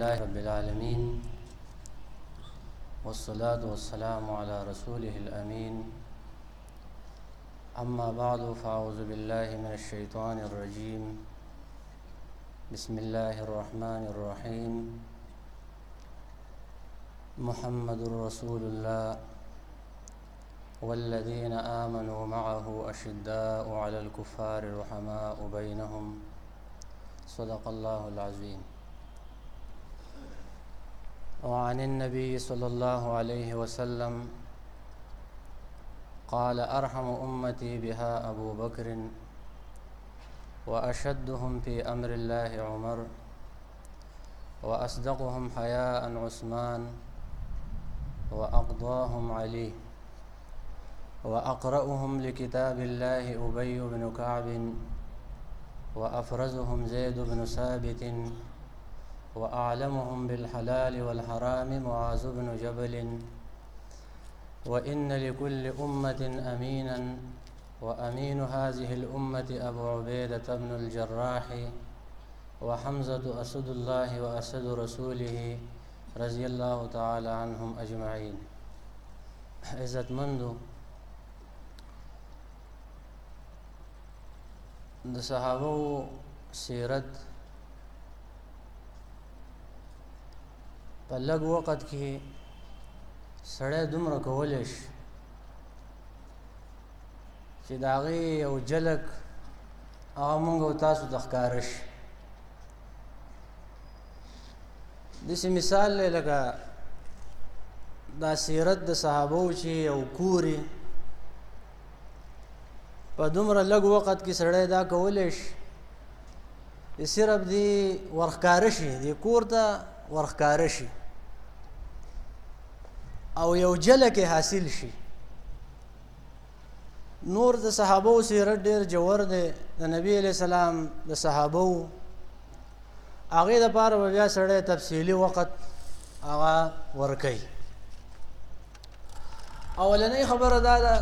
لله رب العالمين والصلاة والسلام على رسوله الأمين أما بعد فأعوذ بالله من الشيطان الرجيم بسم الله الرحمن الرحيم محمد رسول الله والذين آمنوا معه أشداء على الكفار رحماء بينهم صدق الله العظيم. وعن النبي صلى الله عليه وسلم قال أرحم أمتي بها أبو بكر وأشدهم في أمر الله عمر وأصدقهم حياء عثمان وأقضاهم علي وأقرأهم لكتاب الله أبي بن كعب وأفرزهم زيد بن ثابت وأعلمهم بالحلال والحرام معاذ بن جبل وإن لكل أمة أمينا وأمين هذه الأمة أبو عبيدة بن الجراح وحمزة أسد الله وأسد رسوله رضي الله تعالى عنهم أجمعين. عزت مندو د صحابو سیرت په لږ وخت کې سړی دومره کولی شي چې د هغې یو جلک هغه موږ او تاسو ته ښکاره شي. داسې مثال دی لکه دا سیرت د صحابو چې یو کوري په دومره لږ وخت کې سړی دا کولی شي چې صرف دی ورښکاره شي، دی کور ته ورښکاره شي او یو جلکې حاصل شي. نور د صحابو سیرت ډېر جوور دی. د نبی علیه السلام د صحابو هغې دپاره به بیا سړی تفصیلي وخت هغه ورکوي. اولنۍ خبره دا ده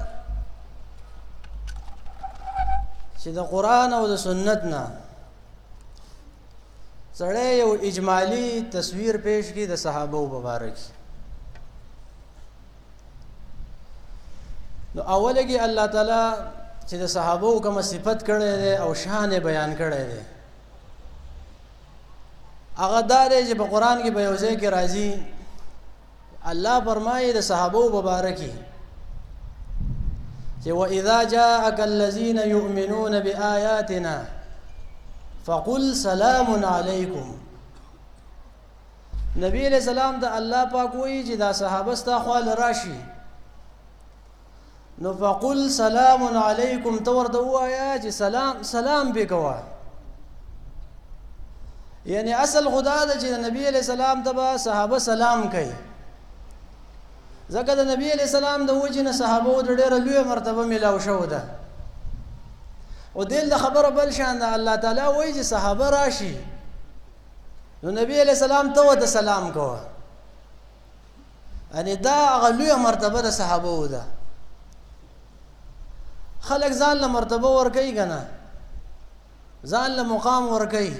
چې د قرآن او د سنت نه سړی یو اجمالي تصویر پیش کړي د صحابو په باره کې. نو اوله کې الله تعالی چې د صحابو کومه صفت کړی دی او شان بیان کړی دی هغه دا دی چې په قرآن کې به یو ځای کې راځي الله فرمایي د صحابو په باره کې چې وَإِذَا جَاءَكَ الَّذِينَ يُؤْمِنُونَ بِآيَاتِنَا فَقُلْ سَلَامٌ عَلَيْكُمْ. نبی علیہ السلام ته الله پاک وایي چې دا صحابه ستا خواله راشي نو فقل سلام علیکم ته ورته ووایه چې سلام پې کوه. یعنی اصل خدا ده چې د نبی علیہ السلام ته به صحابه سلام کوي، ځکه د نبی علیہ السلام د وجې نه صحابو ته ډېره لویه مرتبه میلاو شوې ده. او دې د خبره بل شان ده، الله تعالی وایي چې صحابه راشي نو نبی علیہ السلام ته ورته سلام کوه. یعنې دا هغه لویه مرتبه د صحابو ده. خلک ځان له مرتبه ورکوي که نه، ځان له مقام ورکوي.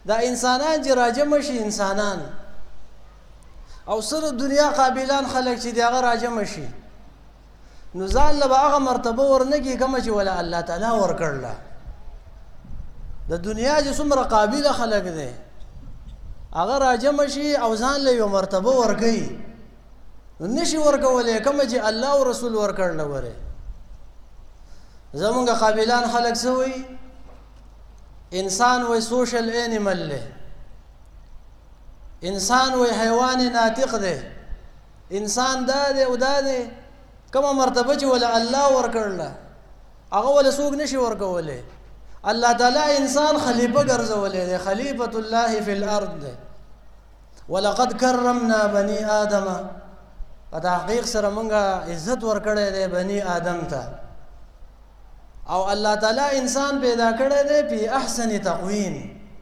دا انسانان چې راجمع شي انسانان او سره دنیا قابلان خلک چې د هغه راجمع شي نو ځان له به هغه مرتبه ورنکړي کومه چې ولا الله تعالی ورکړله. د دنیا چې څومره قابله خلک دی هغه راجمع شي او ځان له یو مرتبه ورکوي نو نشي ورکولی کومه چې الله او رسول ورکړله. ورې زمونږ قابلان خلک څه وایي؟ انسان وی سوشل اینیمل دی، انسان وی حیوان ناطق دی، انسان دا دی او دا دی. کومه مرتبه چې ولا الله ورکړله هغه ولا څوک نشي ورکولی. الله تعالی انسان خلیفه ګرځولی دی، خلیفة الله فی الارض دی. ولقد کرمنا بني آدم، په تحقیق سره مونږ عزت ورکړی دی بني آدم ته. او الله تعالی انسان پیدا کړی دی په احسن تقویم،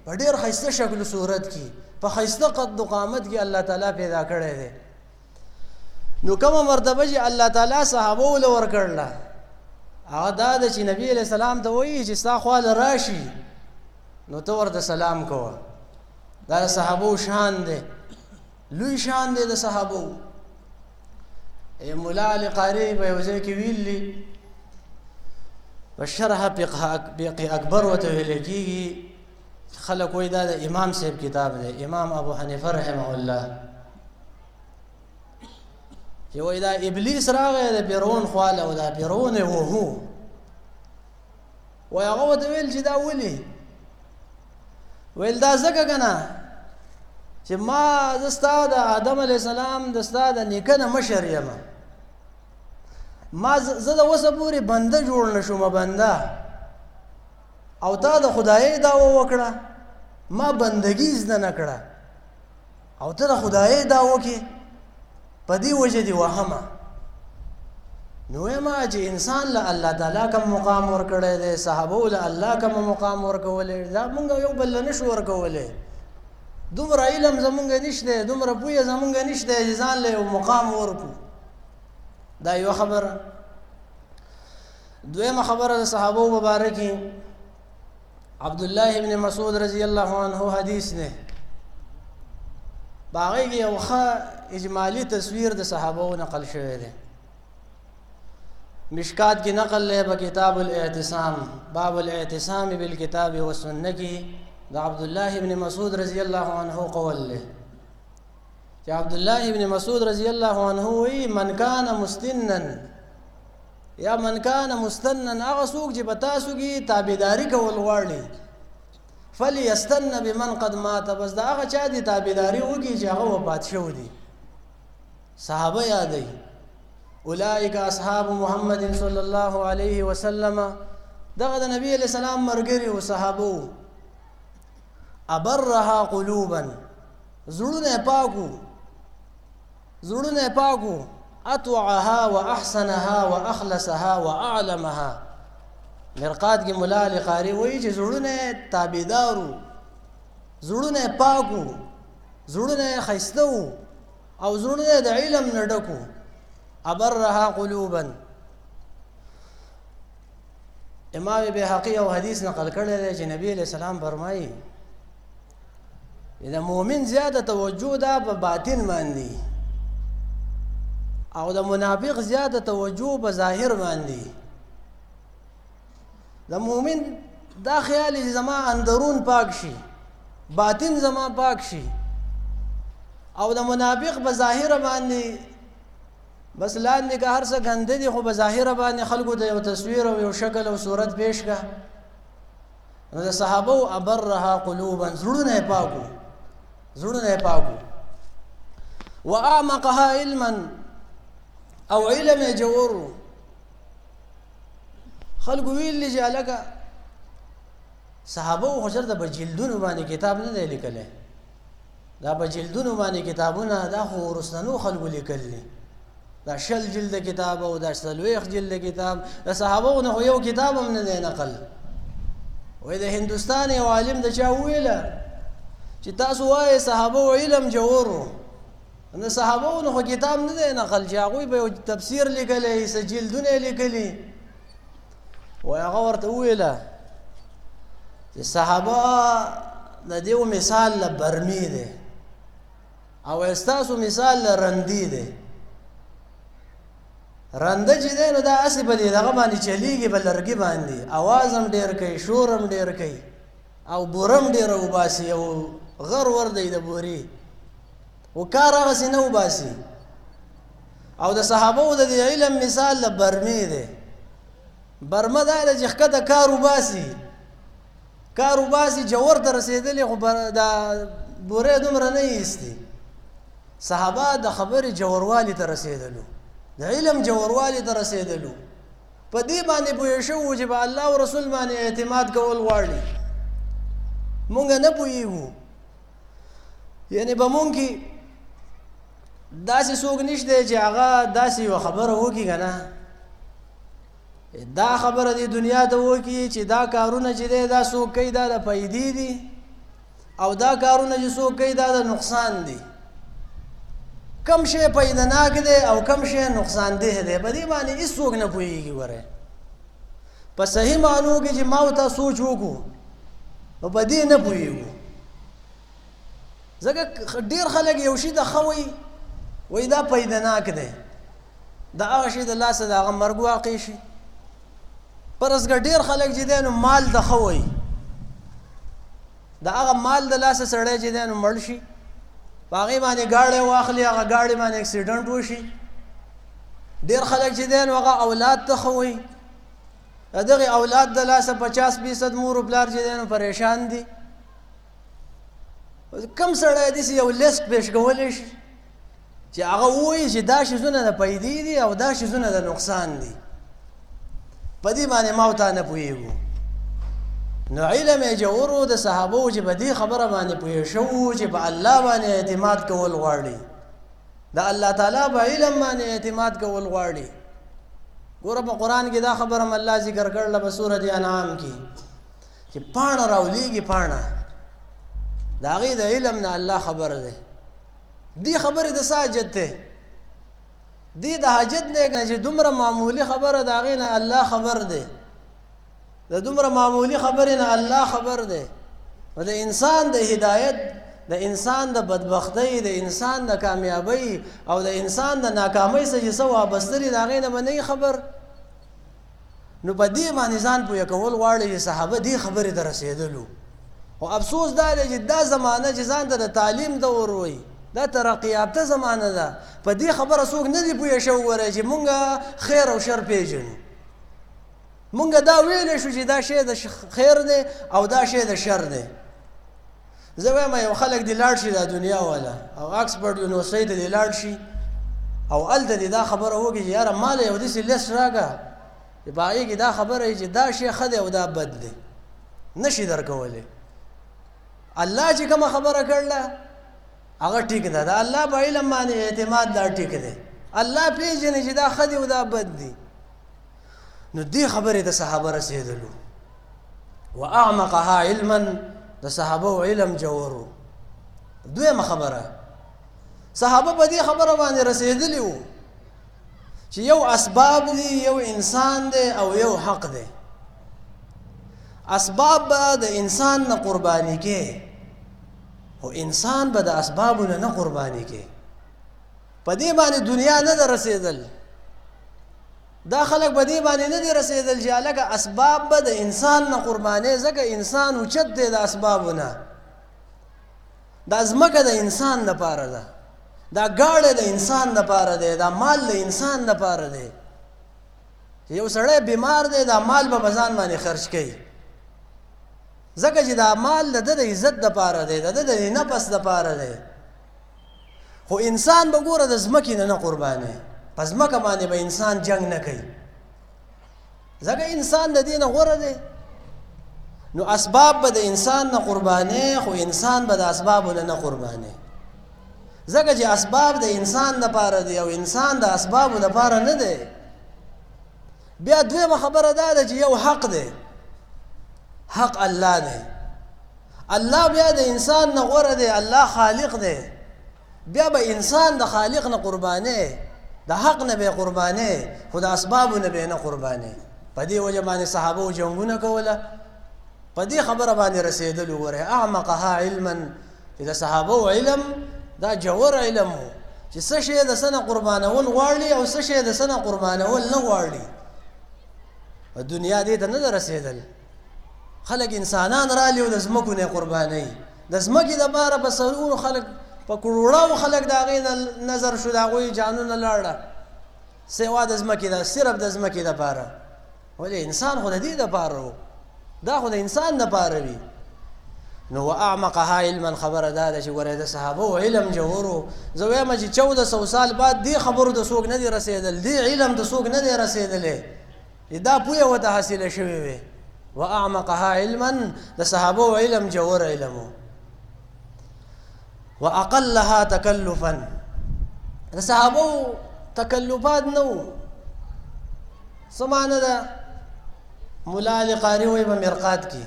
په ډېر ښایسته شکل و صورت کې، په ښایسته قد و قامت کې الله تعالی پیدا کړی دی. نو کومه مرتبه چې الله تعالی صحابو له ورکړله هغه دا ده چې نبی علیہ السلام ته وایي چې ستا خواله راشي نو ته ورته سلام کوه. دا صحابو شان دی لوی شان دی د صحابو مولا علی قاری به یو ځای کې ویلي په شرح فقه اکبر ورته ویل کېږي خلک وایي دا د امام صاحب کتاب دی امام ابو حنیفه رحمه الله چې وایي دا ابلیس راغی د فرعون خواله او دا فرعون وهو وایي هغه ورته ویل چې دا ولې ویل دا ځکه که نه چې ما زه ستا د آدم علیه السلام د ستا د نیکه نه مشر یم ما زه د اوسه پورې بنده جوړ نه شوم بنده او تا د خدایۍ دعوه وکړه ما بندګي زده نه کړه او ته د خدایۍ دعوه کې په دې وجه دې وهمه نو وایم چې انسان له الله تعالی کوم مقام ورکړی دی صحابو له الله کوم مقام ورکولی دا مونږ یو بل له نشو ورکولی دومره علم زمونږ نشته دومره پوهه زمونږ نشته چې ځان له یو مقام ورکو دا یو خبره دویمه خبره د صحابو مبارکي عبدالله ابن مسعود رضی الله عنه حدیث نه باغی کې یو ښه اجمالی تصویر د صحابو نقل شوی دی مشکات کی نقل لے با کتاب الاعتصام باب الاعتصام بالکتاب والسنہ کی دا عبداللہ ابن مسعود رضی اللہ عنہ قول لے کہ عبداللہ ابن مسعود رضی اللہ عنہ وی من کان مستنن یا من کان مستنن اغا سوک جی بتاسو کی تابداری کول غواړي فلیستن بمن قد مات بس دا اغا چا دی تابداری ہوگی چی اغا وفات شو دی صحابہ یادی اولئک اصحاب محمد صلی الله علیه وسلم دغه د نبی علیہ السلام مرګري او صحابو ابرها قلوبا زړونه پاکو اطوعها واحسنها واخلصها واعلمها مرقات کې مولا علی قاری وایي چې زړونه تابعدارو زړونه پاکو زړونه خیستو او زړونه د علم نه ډکو ابرها قلوبا امام بيهقي او حدیث نقل کړی دی چې نبی علیہ السلام فرمایي د مؤمن زیاده توجه ده په باطن باندې او د منافق زیاده توجه په ظاهر باندې د مؤمن دا خیال چې زما اندرون پاک شي باطن زما پاک شي او د منافق په ظاهر باندې بس لاندې که هر څه ګنده دي خو په ظاهره باندې خلکو ته یو تصویر او یو شکل او صورت پیش کا نو د صحابو ابرها قلوبا زړونه پاکو واعمقها علما او علم جوور خلکو ویل چې الګه صحابو خو چېرته په جلدونو باندې کتاب نه دی لیکلی دا په جلدونو باندې کتابونه دا خو وروستنو خلکو لیکلي دا 60 جلد کتاب او دا 40 جلد کتاب د صحابو نه یو کتاب هم نه دی نقل وای د هندستان یو عالم د چا ویله چې تاسو وایي صحابو علم جوړو نو صحابو نه کتاب نه دی نقل چې هغوی به یو تفسیر لیکلی څه جلدونه لیکلي وای هغه ورته وویله چې صحابه د دې مثال له برمي دی او ستاسو مثال له رندي دی رنده چې دی نو دا هسې په دې دغه باندې چلیږي په لرګي باندې اواز هم ډېر کوي شور هم ډېر کوي او بوره هم ډېره وباسي او غر ور دی د بورې و کار هغسې نه وباسي او د صحابو د دې علم مثال له برمې دی برمه دا ده چې ښکته کار وباسي جوور ته رسېدلې خو دا بورې دومره نه ایستي صحابه د خبرې جوروالي ته رسېدلو د علم جوروالي ته رسېدلو په دې باندې پوه شو چې په الله او رسول باندې اعتماد کول غواړي مونږ نه پوهېږو یعنې په مونږ کې داسې څوک نشته چې هغه داسې یوه خبره وکړي که نه دا خبره دې دنیا ته وکړي چې دا کارونه چې دی دا څوک کوي دا د پیدې دي او دا کارونه چې څوک کوي دا د نقصان دي کم شی پیدناک دی او کم شی نقصان ده دی په دې باندې هېڅوک نه پوهېږي وره په صحیح معنو کې چې ما ورته سوچ وکړو نو په دې نه پوهېږو ځکه ډېر خلک یو شي د ښه وایي دا پیداناک دی، د هغه شي د لاسه د هغه مرګ واقع شي. فرض کړه ډېر خلک چې دی نو مال د ښه وایي، د هغه مال د لاسه سړی چې دی نو مړ شي، په هغې باندې ګاډی واخلي، هغه ګاډي باندې اکسیډنټ وشي. ډېر خلک چې دی نو هغه اولاد ته ښه وایي، د دغې اولاد د لاسه 50% مور و پلار چې دی نو پریشان دي. کم سړی داسې یو لیست پیش کولی شي چې هغه ووایي چې دا شیزونه د پیدې دي او دا شیزونه د نقصان دي؟ په دې باندې ما او تا نه پوهېږو. نو علم یې جوور و د صحابو چې په دې خبره باندې پوه شوو چې په الله باندې اعتماد کول غواړي، د الله تعالی په علم باندې اعتماد کول غواړي. ګوره په قرآن کې دا خبره هم الله ذکر کړله په سورة انعام کې چې پاڼه راولیږي، پاڼه د هغې د علم نه الله خبر دی. دې خبرې د څه حاجت دی؟ دې د حاجت دی که چې دومره معمولي خبره د هغې نه الله خبر دی، د دومره معمولي خبرې نه الله خبر دی. نو د انسان د هدایت، د انسان د بدبختۍ، د انسان د کامیابۍ او د انسان د ناکامۍ سره چې څه وابسته دي د هغې نه به نه خبر. نو په دې باندې ځان پوه کول غواړي چې صحابه دې خبرې ته رسېدلو. خو افسوس دا دی چې دا زمانه چې ځان ته د تعلیم دور وایي، دا ترقي یافته زمانه ده، په دې خبره څوک نه دي پوه شوي ګورئ چې مونږ خیر او شر پېژنو. مونږ دا ویلی شو چې دا شی د خیر دی او دا شی د شر دی. زه وایم یو خلک دې لاړ شي دا دنیا والا او آکسفورډ یونیورسټۍ ته دې لاړ شي او هلته دې دا خبره وکړي چې یاره ما له یو داسې لیست راکړه چې په هغې کې دا خبره وي چې دا شی ښه دی او دا بد دی، نه شي درکولی. الله چې کومه خبره کړله هغه ټیک ده، د الله په علم باندې اعتماد دا ټیک دی. الله پېژني چې دا ښه دی او دا بد دی. نو دې خبرې د صحابه رسېدلو. واعمقها علما، د صحابه علم جوړو. دویمه خبره، صحابه په دې خبره باندې رسېدلي وو چې یو اسباب دي، یو انسان دی او یو حق دی. اسباب به د انسان نه قرباني کې، خو انسان به د اسبابو نه قرباني کې. په دې باندې دنیا نه ده رسېدل، دا خلک په دې باندې نه دي رسېدل چې هلکه اسباب به د انسان نه قربانې، ځکه انسان اوچت دی د اسبابو نه. دا ځمکه د انسان دپاره ده، دا ګاډی د انسان دپاره دی، دا مال د انسان دپاره دی. چې یو سړی بیمار دی دا مال به په ځان باندې خرچ کوي، ځکه چې دا مال د ده د عزت دپاره دی، د ده د نفس دپاره دی. خو انسان به ګوره د ځمکې نه نه قربانوي، په ځمکه باندې به انسان جنګ نه کوي، ځکه انسان د دې نه غوره دی. نو اسباب به د انسان نه قربانې، خو انسان به د اسبابو نه نه قربانې، ځکه چې اسباب د انسان دپاره دی او انسان د اسبابو دپاره نه دی. بیا دویمه خبره دا ده چې یو حق دی، حق الله دی. الله بیا د انسان نه غوره دی، الله خالق دی. بیا به انسان د خالق نه قربانې، د حق نه به قربانې، خو د اسبابو نه به نه قربانې. په دې وجه باندې صحابو جنګونه کوله، په دې خبره باندې رسېدلو. ګورئ اعمقها علما، چې د صحابو علم دا جوور علم و چې څه شی د څه نه قربانول غواړي او څه شی د څه نه قربانول نه غواړي. په دنیا دې ته نه ده رسېدل. خلک انسانان رالي او د ځمکو نه قربانوي، د ځمکې دپاره په سلونو خلک، په کروړاو خلک د هغې نه نظر شو، د هغوی جانونه لاړه سوا د ځمکې ده، صرف د ځمکې دپاره. ولې انسان خو د دې دپاره و، دا خو د انسان دپاره وي. نو واعمقها علما خبره دا ده چې ګورئ د صحابو علم جوور و. زه وایم چې 1400 سال بعد دې خبرو د څوک نه دي رسېدل، دې علم د څوک نه دی رسېدلی، دا پوهه ورته حاصله شوې وې. واعمقها علما، د صحابو علم جوور علم و. واقلها تکلفا، د صحابو تکلفات نه و. څه معنی ده؟ ملا علی قاري وایي په مرقات کې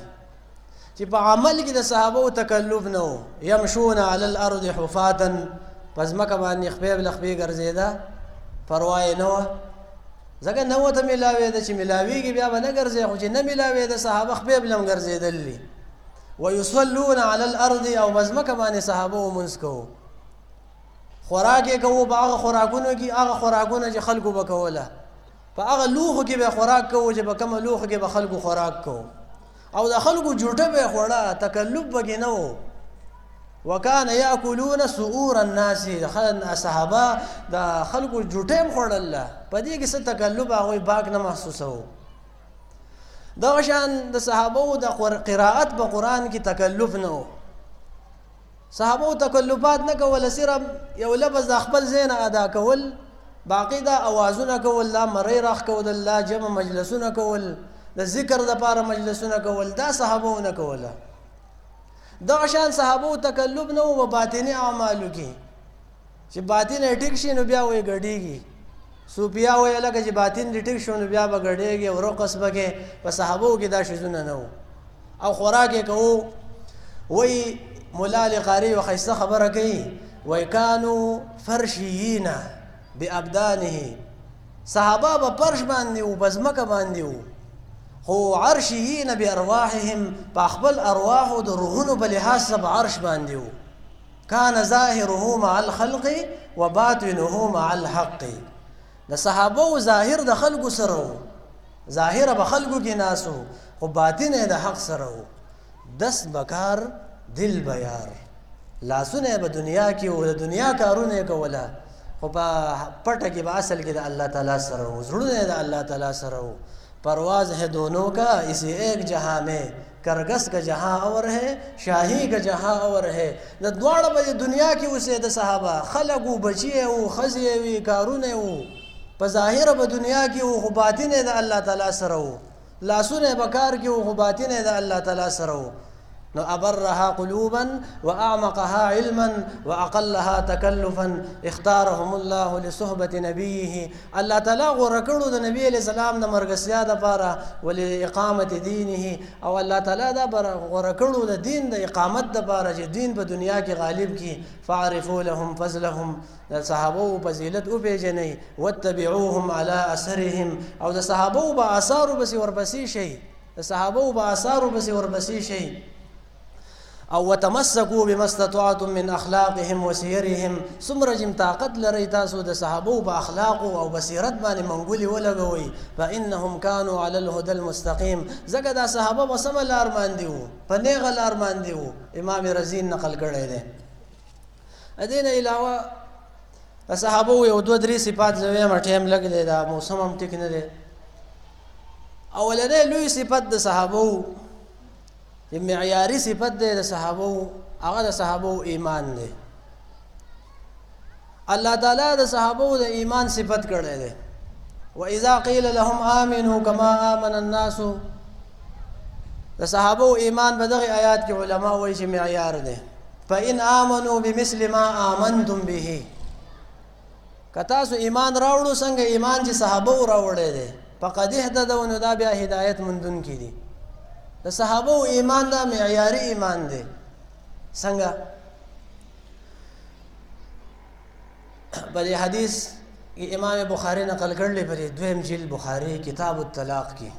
چې په عمل کې د صحابو تکلف نه و. یمشون علی الارض حفاتا، په ځمکه باندې خپې بله خپې ګرځېده، پروا یې نه وه، ځکه نه ورته میلاوېده. چې میلاوېږي بیا به نه ګرځې، خو چې نه میلاوېده صحابه خپې بله هم ګرځېدل دي. ويصلون على الارض او بزمکه باندې صحابه ومنځ کوو خوراک یې کوو په هغه خوراکونو کې هغه خوراکونه چې خلکو به کوله په هغه لوښو کې به خوراک کوو چې په کومه لوښو کې به خلکو خوراک کوو او د خلکو جوټه به یې خوړه تکلف به کې نه و وکان یاکلون سؤور الناس صحابه د خلکو جوټه هم خوړله په دې کې څه تکلف هغوی باک نه محسوسوو دغه شان د صحابو د قرائت په قرآن کې تکلف نه و صحابو تکلفات نه کوله صرف یو لفظ د خپل ذهن ادا کول باقی دا اوازونه کول لا مری راخ کول لا جمع مجلسونه کول د ذکر د پاره مجلسونه کول دا صحابو نه کوله دغه شان صحابو تکلف نه و باطنی اعمالو کې چې باطن یې ټیک شي نو بیا وایي ګډېږي صوفیا وایي لکه چې باطن دې ټیک شو نو بیا به ګډېږي او رقص به کې په صحابو کې دا شیزونه نه و او خوراک یې کوو وایي مولا علی قاری و خیسته خبره کوي وایي کانو فرشیین بابدانه صحابه په فرش باندې و په ځمکه باندې و خو عرشیین بارواحهم په خپل ارواحو د روحونو په لحاظ په عرش باندې و کان ظاهره مع الخلق وباطنه مع الحق د صحابه ظاهر د خلکو سره و ظاهر به خلکو کې ناسو خو باطن د حق سره و دست بکار دل بیار لاسونه به دنیا کې او د دنیا کارونه کوله خو په پټه کې به اصل کې د الله تعالی سره و زړونه د الله تعالی سره و پرواز ہے دونوں کا اسی ایک جہاں میں کرگس کا جہاں اور ہے شاہی کا جہاں اور ہے د دواړه به دنیا کې اوسې د صحابه خلق و بچی او خزی وی کارونه و په ظاهر به دنیا کې او خو باطن د الله تعالی سره و لاسونه به کار کې او خو باطن د الله تعالی سره و نو ابرها قلوبا واعمقها علما واقلها تكلفا اختارهم الله لصحبه نبيه الله تعالی غوړه کړو د نبی علیہ السلام د مرګسیا د پاره ول اقامه دینه او الله تعالی دا غوړه کړو د دین د اقامت د پاره چې دین په دنیا کې غالب کی فاعرفوا لهم فضلهم د صحابه فضیلت او پیژنئ واتبعوهم على اثرهم او د صحابه په آثار بس ورپسې شي د صحابه په آثار بس ورپسې شي او وتمسكوا بما استطعتم من اخلاقهم وسيرهم څومره جم طاقت لري تاسو د صحابه په اخلاق او بصیرت باندې منګولي ولګوي فانهم كانوا على الهدى المستقيم زګه دا صحابه وسم لار باندې وو په نیغه لار باندې وو امام رزین نقل کړی دی ادین علاوه صحابه یو دوه درې صفات زوی ما ټیم لګ دی دا موسم هم ټیک نه دی اولنې لوی صفات د صحابه معیاری صفت دی د صحابه هغه د صحابه ایمان دی الله تعالی د صحابه د ایمان صفت کړی دی واذا قيل لهم امنوا كما امن الناس د صحابه ایمان په دغه آیات کې علما وایي چې معیار دی فان امنوا بمثل ما امنتم به کتا سو ایمان راوړو څنګه ایمان چې صحابه راوړی دی فقد اهتدوا نو دا بیا هدایت مندون کی دي د صحابه ایمان دا معیاری ایمان دی څنګه په دې حدیث امام بخاری نقل کړل په دویم جلد بخاری کتاب الطلاق کې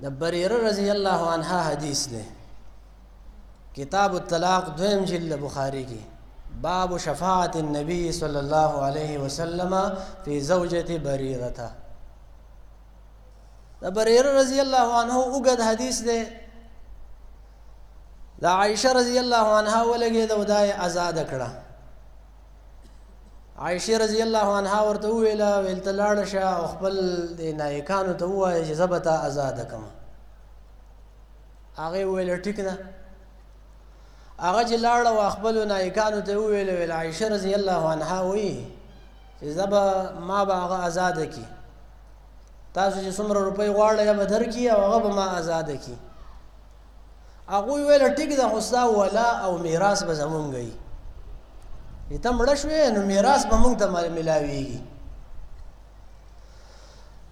د بریره رضی الله عنها حدیث دی کتاب الطلاق دویم جلد بخاری کې باب شفاعت النبي صلی الله علیه وسلم فی زوجة بریرته د بریره رضی الله عنه وګد حدیث دی د عائشه رضی الله عنها ولګي د ودای آزاد کړه عائشه رضی الله عنها ورته ویل تلاړ شه او خپل د نایکانو ته وایي چې زبته آزاد کما هغه ویل ټیک ده هغه چې لاړ او خپل نایکانو ته ویل عائشه رضی الله عنها وی چې زبا ما به هغه آزاد کی تاسو چې څومره روپۍ غواړئ یا به درکړي او هغه به ما آزاده کړي هغوی ویل ټیک ده خو ستا ولا او میراث به زمونږ وي چې ته مړه شوې نو میراث به موږ ته میلاویږي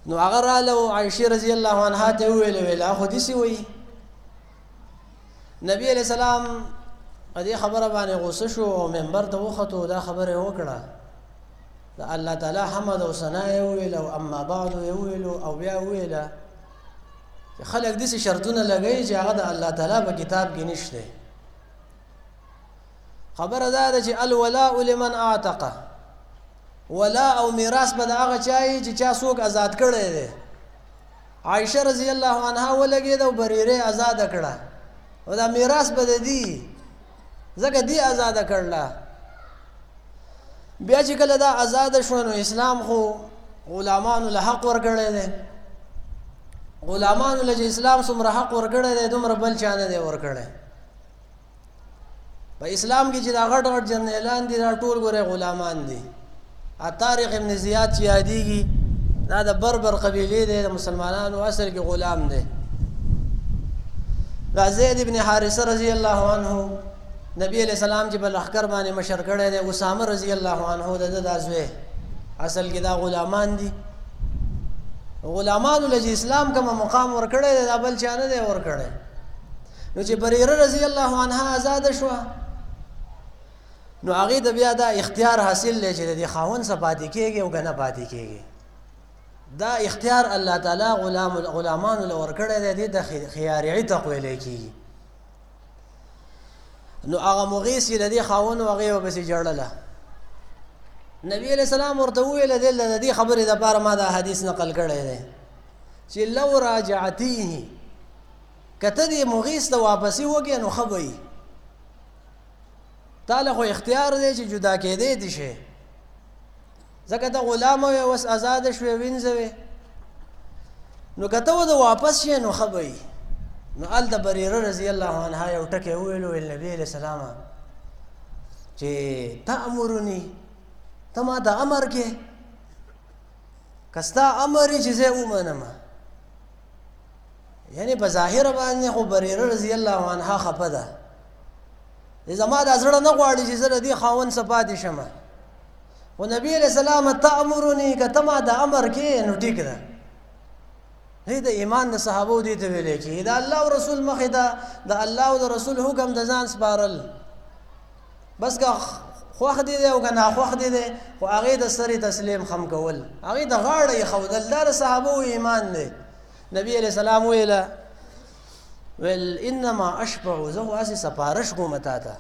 نو هغه راله او عایشې رضی الله عنها ته ویل خو داسې وایي نبی علیہ السلام دې خبره باندې غوسه شو او منبر ته وختو دا خبره وکړه دا الله تعالی حمد او ثنا ویل او اما بعد ویل او بیا ویل خلک داسې شرطونه لګوي چې هغه د الله تعالی په کتاب کې نشته. خبره دا ده چې الولاء لمن اعتق، ولا او میراث به د هغه چا چې چا څوک آزاد کړی دی. عائشه رضی الله عنها ولګېده او بریره آزاده کړه، او دا میراث به د دې ځکه دې آزاده کړله. بیا چې کله دا آزاده شوه نو اسلام خو غلامانو له حق ورکړی دی. غلامانو له چې اسلام څومره حق ورکړی دی دومره بل چا نه دی ورکړی. په اسلام کې چې دا غټ غټ جرنیلان دي دا ټول ګوره غلامان دي. طارق ابن زیاد چې یادېږي دا د بربر قبیلې دی، د مسلمانانو اصل کې غلام دی. دا زید ابن حارثه رضی الله عنه نبی علیہ السلام چې په لښکر باندې مشر کړی دی. اسامه رضی الله عنه د ده دا زوی، اصل کې دا غلامان دي. غلامانو له چې اسلام کومه مقام ورکړی دی دا بل چا نه دی ورکړی. نو چې بریره رضی الله عنها آزاده شوه نو هغې ته بیا دا اختیار حاصل دی چې د دې خاوند څه پاتې کېږي او که نه پاتې کېږي. دا اختیار الله تعالی غلامانو له ورکړی دی، دې ته خیار عتق ویلی کېږي. نو هغه مغیث چې د دې خاوند و هغې ورپسې ژړله. نبی علیہ السلام ورته وویله د دې خبرې دپاره ما دا حدیث نقل کړی دی چې لو راجعتیه، که ته دې مغیث ته واپسي وکړې نو ښه به وي. تا له خو اختیار دی چې جدا کېدی دې شي، ځکه ته غلامه وې اوس آزاده شوې وینځه وې. نو که ته ورته واپس شې نو ښه به وي. نو هلته بریره رضی الله عنها یو ټکی وویل، ویل نبي علیه السلام چې تأمرني، ته ما ته امر کې، که ستا امر یې چې زه ومنم. یعنې په ظاهره باندې خو بریره رضی الله عنها خفه ده، زما دا زړه نه غواړي چې زه د دې خاوند څه پاتې شم. خو نبي علیه السلام تأمرني، که ته ما د امر کې نو ټیک ده. د ایمان د صحابو دې ته ویلی کېږي د الله او رسول مخې ته د الله او د رسول حکم د ځان سپارل. بس که خوښ دې دی او که ناخوښ دې دی، خو هغې د سرې تسلیم خم کول، هغې د غاړه ایښودل، دا د صحابو ایمان دی. نبي علیه السلام ویله ویل انما اشفع، زه خو هسې سپارش کومه تا ته،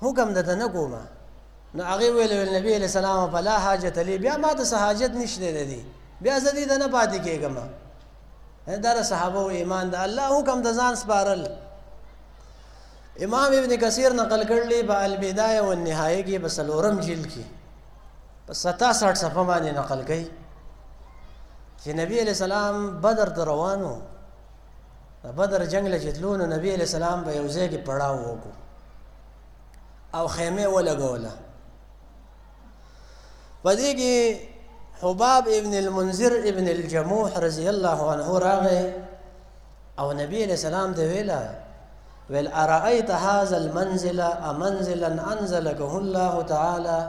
حکم درته نه کومه. نو هغې ویل نبي علیه السلام فلا حاجت لي، بیا ما ته څه حاجت نشته د دې، بیا زه دې ته نه پاتې کېږم. دا د صحابو ایمان د الله حکم د ځان سپارل. امام ابن کثیر نقل کړلی په البدایه والنهایه کې په 4 جلد کې په 67 صفحه باندې نقل کوي چې نبی علیہ السلام بدر ته روانو. بدر جنگ له چې تلو نو نبی علیہ السلام په یو ځای کې پړاو وکړو او خیمه ولګوله. په دې کې حباب ابن المنذر ابن الجموح رضی الله عنه راغی او نبی علیہ السلام ته ویل ارأيت هذا المنزل امنزلا انزلكه الله تعالى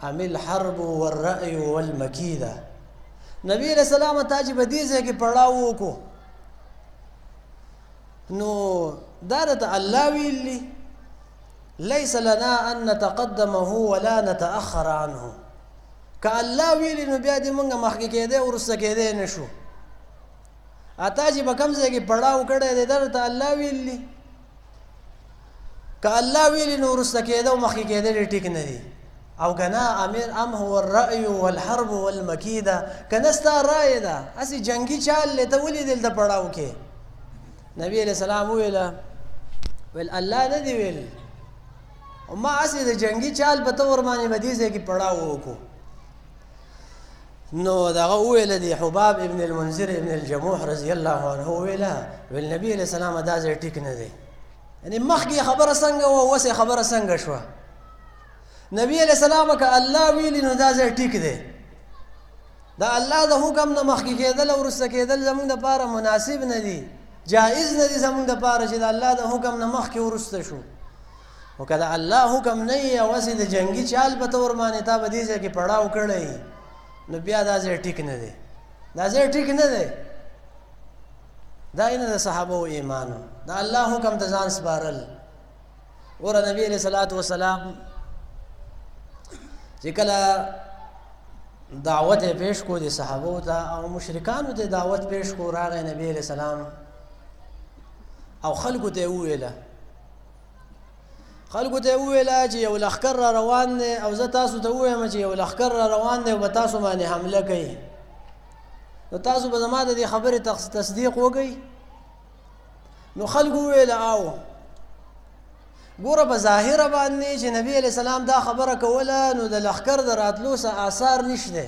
ام الحرب والرأي والمكيدة. نبی علیہ السلام ته چې په دې ځای کې پړاو وکړو نو دا ته الله ویلي ليس لنا ان نتقدمه ولا نتأخر عنه. که الله ویلي نو بیا دې موږ مخکې کېدی وروسته کېدی نه شو. اتا چې په کوم ځای کې پړاو کړی دی دا ته الله ویلي، که الله ویلي نو وروسته کېده او مخکې کېدل ټیک نه دي. او که نه ام هو الرأي والحرب والمكيدة، که نه ستا رایې ده هسې جنګي چال دی ته ولې دلته پړاو کې. نبی علیہ السلام ویل الله نه دی ویل، ما هسې د جنګي چال په طور باندې به دې ځای کې پړاو وکړو. نو دغه وویله دی حباب ابن المنذر ابن الجموح رضی الله عنه ویل نبی علیہ السلام دا ځای ټیک نه دی. یعنې مخکې خبره څنګه وه اوس خبره څنګه شوه. نبی علیہ السلام که الله ویلي نو دا ځای ټیک دی. د الله د حکم نه مخکې کېدل او وروسته کېدل زموږ دپاره مناسب نه دي، جایز نه دي زموږ دپاره چې د الله د حکم نه مخکې وروسته شو. خو که د الله حکم نه وي او هسې د جنګي چال په طور باندې تا په دې ځای کې پړاو کړی نو بیا دا ځای ټیک نه دی، دا ځای ټیک نه دی. دا نه د صحابو ایمانو د الله حکم ته ځان سپارل. ګوره نبی علیہ الصلوۃ والسلام چې کله دعوت یې پیش کو د صحابو ته او مشرکانو ته دعوت پیش کو، راغی نبی علیہ السلام او خلکو ته وویله چې یو لښکر را روان دی او زه تاسو ته ووایم چې یو لښکر را روان دی او به تاسو باندې حمله کوي نو تاسو به زما د دې خبرې تصدیق وکئ نو خلکو وویله او ګوره په ظاهره باندې چې نبی علیه السلام دا خبره کوله نو د لښکر د راتلو څه آثار نشته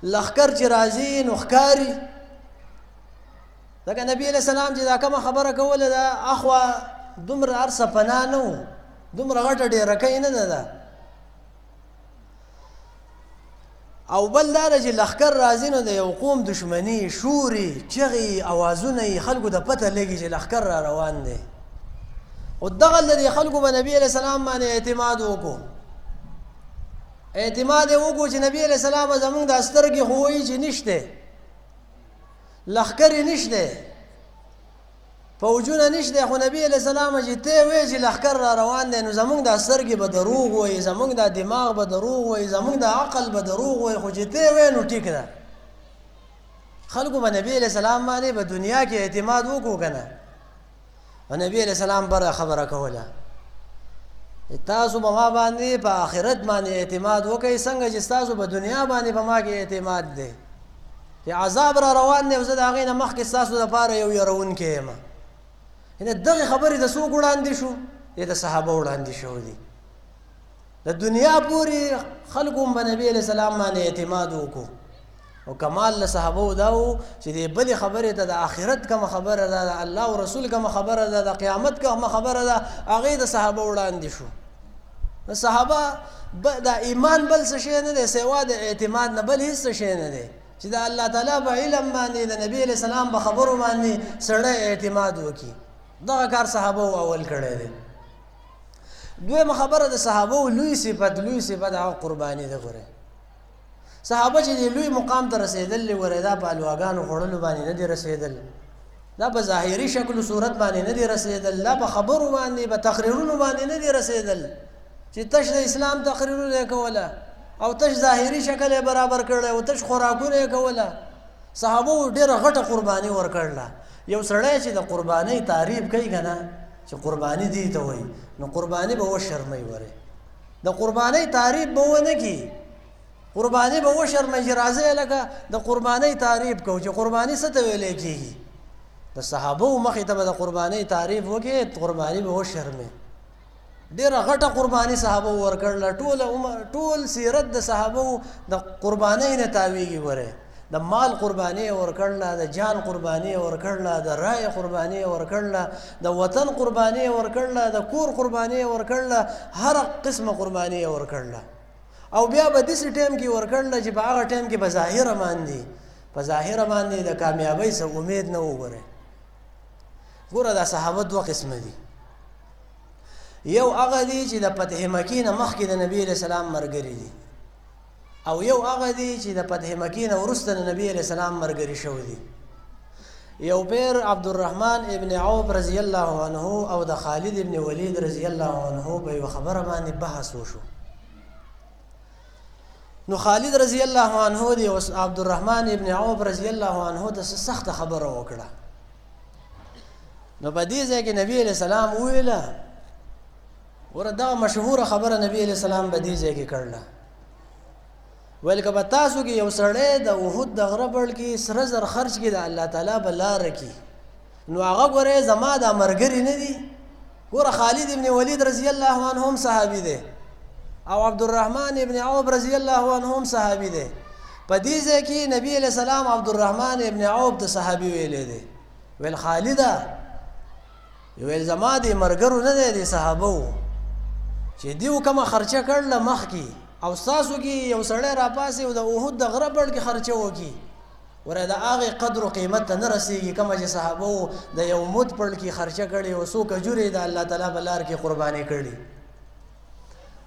لښکر چې راځي نو ښکاري ځکه نبی علیه السلام چې دا کومه خبره کوله دا اخوا دومره هر څه پناه نه و دومره غټه ډیرکۍ نه ده او بل دا ده چې لښکر راځي نو د یو قوم دشمني شوري چغې اوازونه یې خلکو ته پته لګي چې لښکر را روان دی او دغه د دې خلکو به نبي علیه السلام باندې اعتماد وکړو چې نبي علیه السلام زمونږ د سترګې خو وایي چې نشته لښکر یې نشته فوجونه نشته خو نبی علیه السلام چې ته وایې چې لښکر را روان دی نو زمونږ د سترګې به دروغ وایي زمونږ د دماغ به دروغ وایي زمونږ د عقل به دروغ وایي خو چې ته وایې نو ټیک ده خلکو به نبی علیه السلام باندې په دنیا کې اعتماد وکړو که نه او نبی علیه السلام بره خبره کوله تاسو به ما باندې په آخرت باندې اعتماد وکئ څنګه چې ستاسو په دنیا باندې په ما کې اعتماد دی چې عذاب را روان دی او زه د هغې نه مخکې ستاسو دپاره یو یروونکی یم دغه خبرې د څوک وړاندې شو د صحابه وړاندې شو دي د دنیا پورې خلکو هم په نبي علیه السلام باندې اعتماد وکړو او کمال له صحابو دا و چې دې بلې خبرې ته د آخرت کومه خبره ده د الله او رسول کومه خبره ده د قیامت کومه خبره ده هغې د صحابه وړاندې شو د صحابه د ایمان بل څه شی نه دی سوا د اعتماد نه بل هېڅ څه شی نه دی چې د الله تعالی په علم باندې د نبي علیه السلام په خبرو باندې سړی اعتماد وکړي دغه کار صحابه اول کړی دی دویمه خبره د صحابه لوی صفت هغه قرباني ده ګورئ صحابه چې د لوی مقام ته رسېدل ورې دا په الواګانو خوړلو باندې نه دي رسېدل دا په ظاهري شکل و صورت باندې نه دي رسېدل دا په خبرو باندې په تقریرونو باندې نه دي رسېدل چې تش د اسلام تقریرونه یې کوله او تش ظاهري شکل یې برابر کړی او تش خوراکونه یې کوله صحابو ډېره غټه قرباني ورکړله یو سړی چې د قربانۍ تعریف کوي که نه چې قرباني دې ته وایي نو قرباني به وشرموي ورې د قربانۍ تعریف به ونه کړي قرباني به وشرموي چې راځئ لکه د قربانۍ تعریف کوو چې قرباني څه ته ویلی کېږي د صحابو مخې ته به د قربانۍ تعریف وکړي قرباني به وشرمي ډېره غټه قرباني صحابو ورکړله ټول سیرت د صحابو د قربانۍ نه تاویږي ورې د مال قرباني ورکړله د جان قرباني ورکړله د رای قرباني ورکړله د وطن قرباني ورکړله د کور قرباني ورکړله هر قسمه قرباني ورکړله او بیا به داسې ټایم کې ورکړله چې په هغه ټایم کې په ظاهره باندې د کامیابۍ څه امید نه وګورئ ګوره دا صحابه دوه قسمه دي یو هغه دی چې د فتح مکې نه مخکې د نبي علیه السلام ملګري دي او یو هغه دی چې د فتح مکې نه وروسته د نبي علیه السلام ملګري شوي دي یو پیر عبدالرحمن ابن عوف رضی الله عنه او د خالد ابن ولید رضی الله عنه په یوه خبره باندې بحث وشو نو خالد رضی الله عنه دی او عبدالرحمن ابن عوف رضی الله عنه ته سخته خبره وکړه نو په دې ځای کې نبی علیه السلام وویله ورته دا مشهوره خبره نبی علیه السلام په دې ځای کې کړله ویل که په تاسو کې یو سړی د احد د غره بړ کې سره زر خرج کړي د الله تعالی په لاره کې نو هغه ګورې زما دا ملګري نه دي ګوره خالد ابن ولید رضی الله عنه هم صحابي دی او عبدالرحمن ابن عوف رضی الله عنه هم صحابي دی په دې ځای کې نبی علیه السلام عبدالرحمن ابن عوف ته صحابي ویلی دی ویل خالده ویل زما دې ملګرو نه دی د صحابو چې دیو کومه خرچه کړله مخکې او ستاسو کې یو سړی راپاسې او د احد د غره بړ کې خرچه وکړي ورې د هغې قدر و قیمت ته نه رسېږي کومه چې صحابو د یو مد پړ کې خرچه کړې او څو کجورې د الله تعالی په لار کې قرباني کړي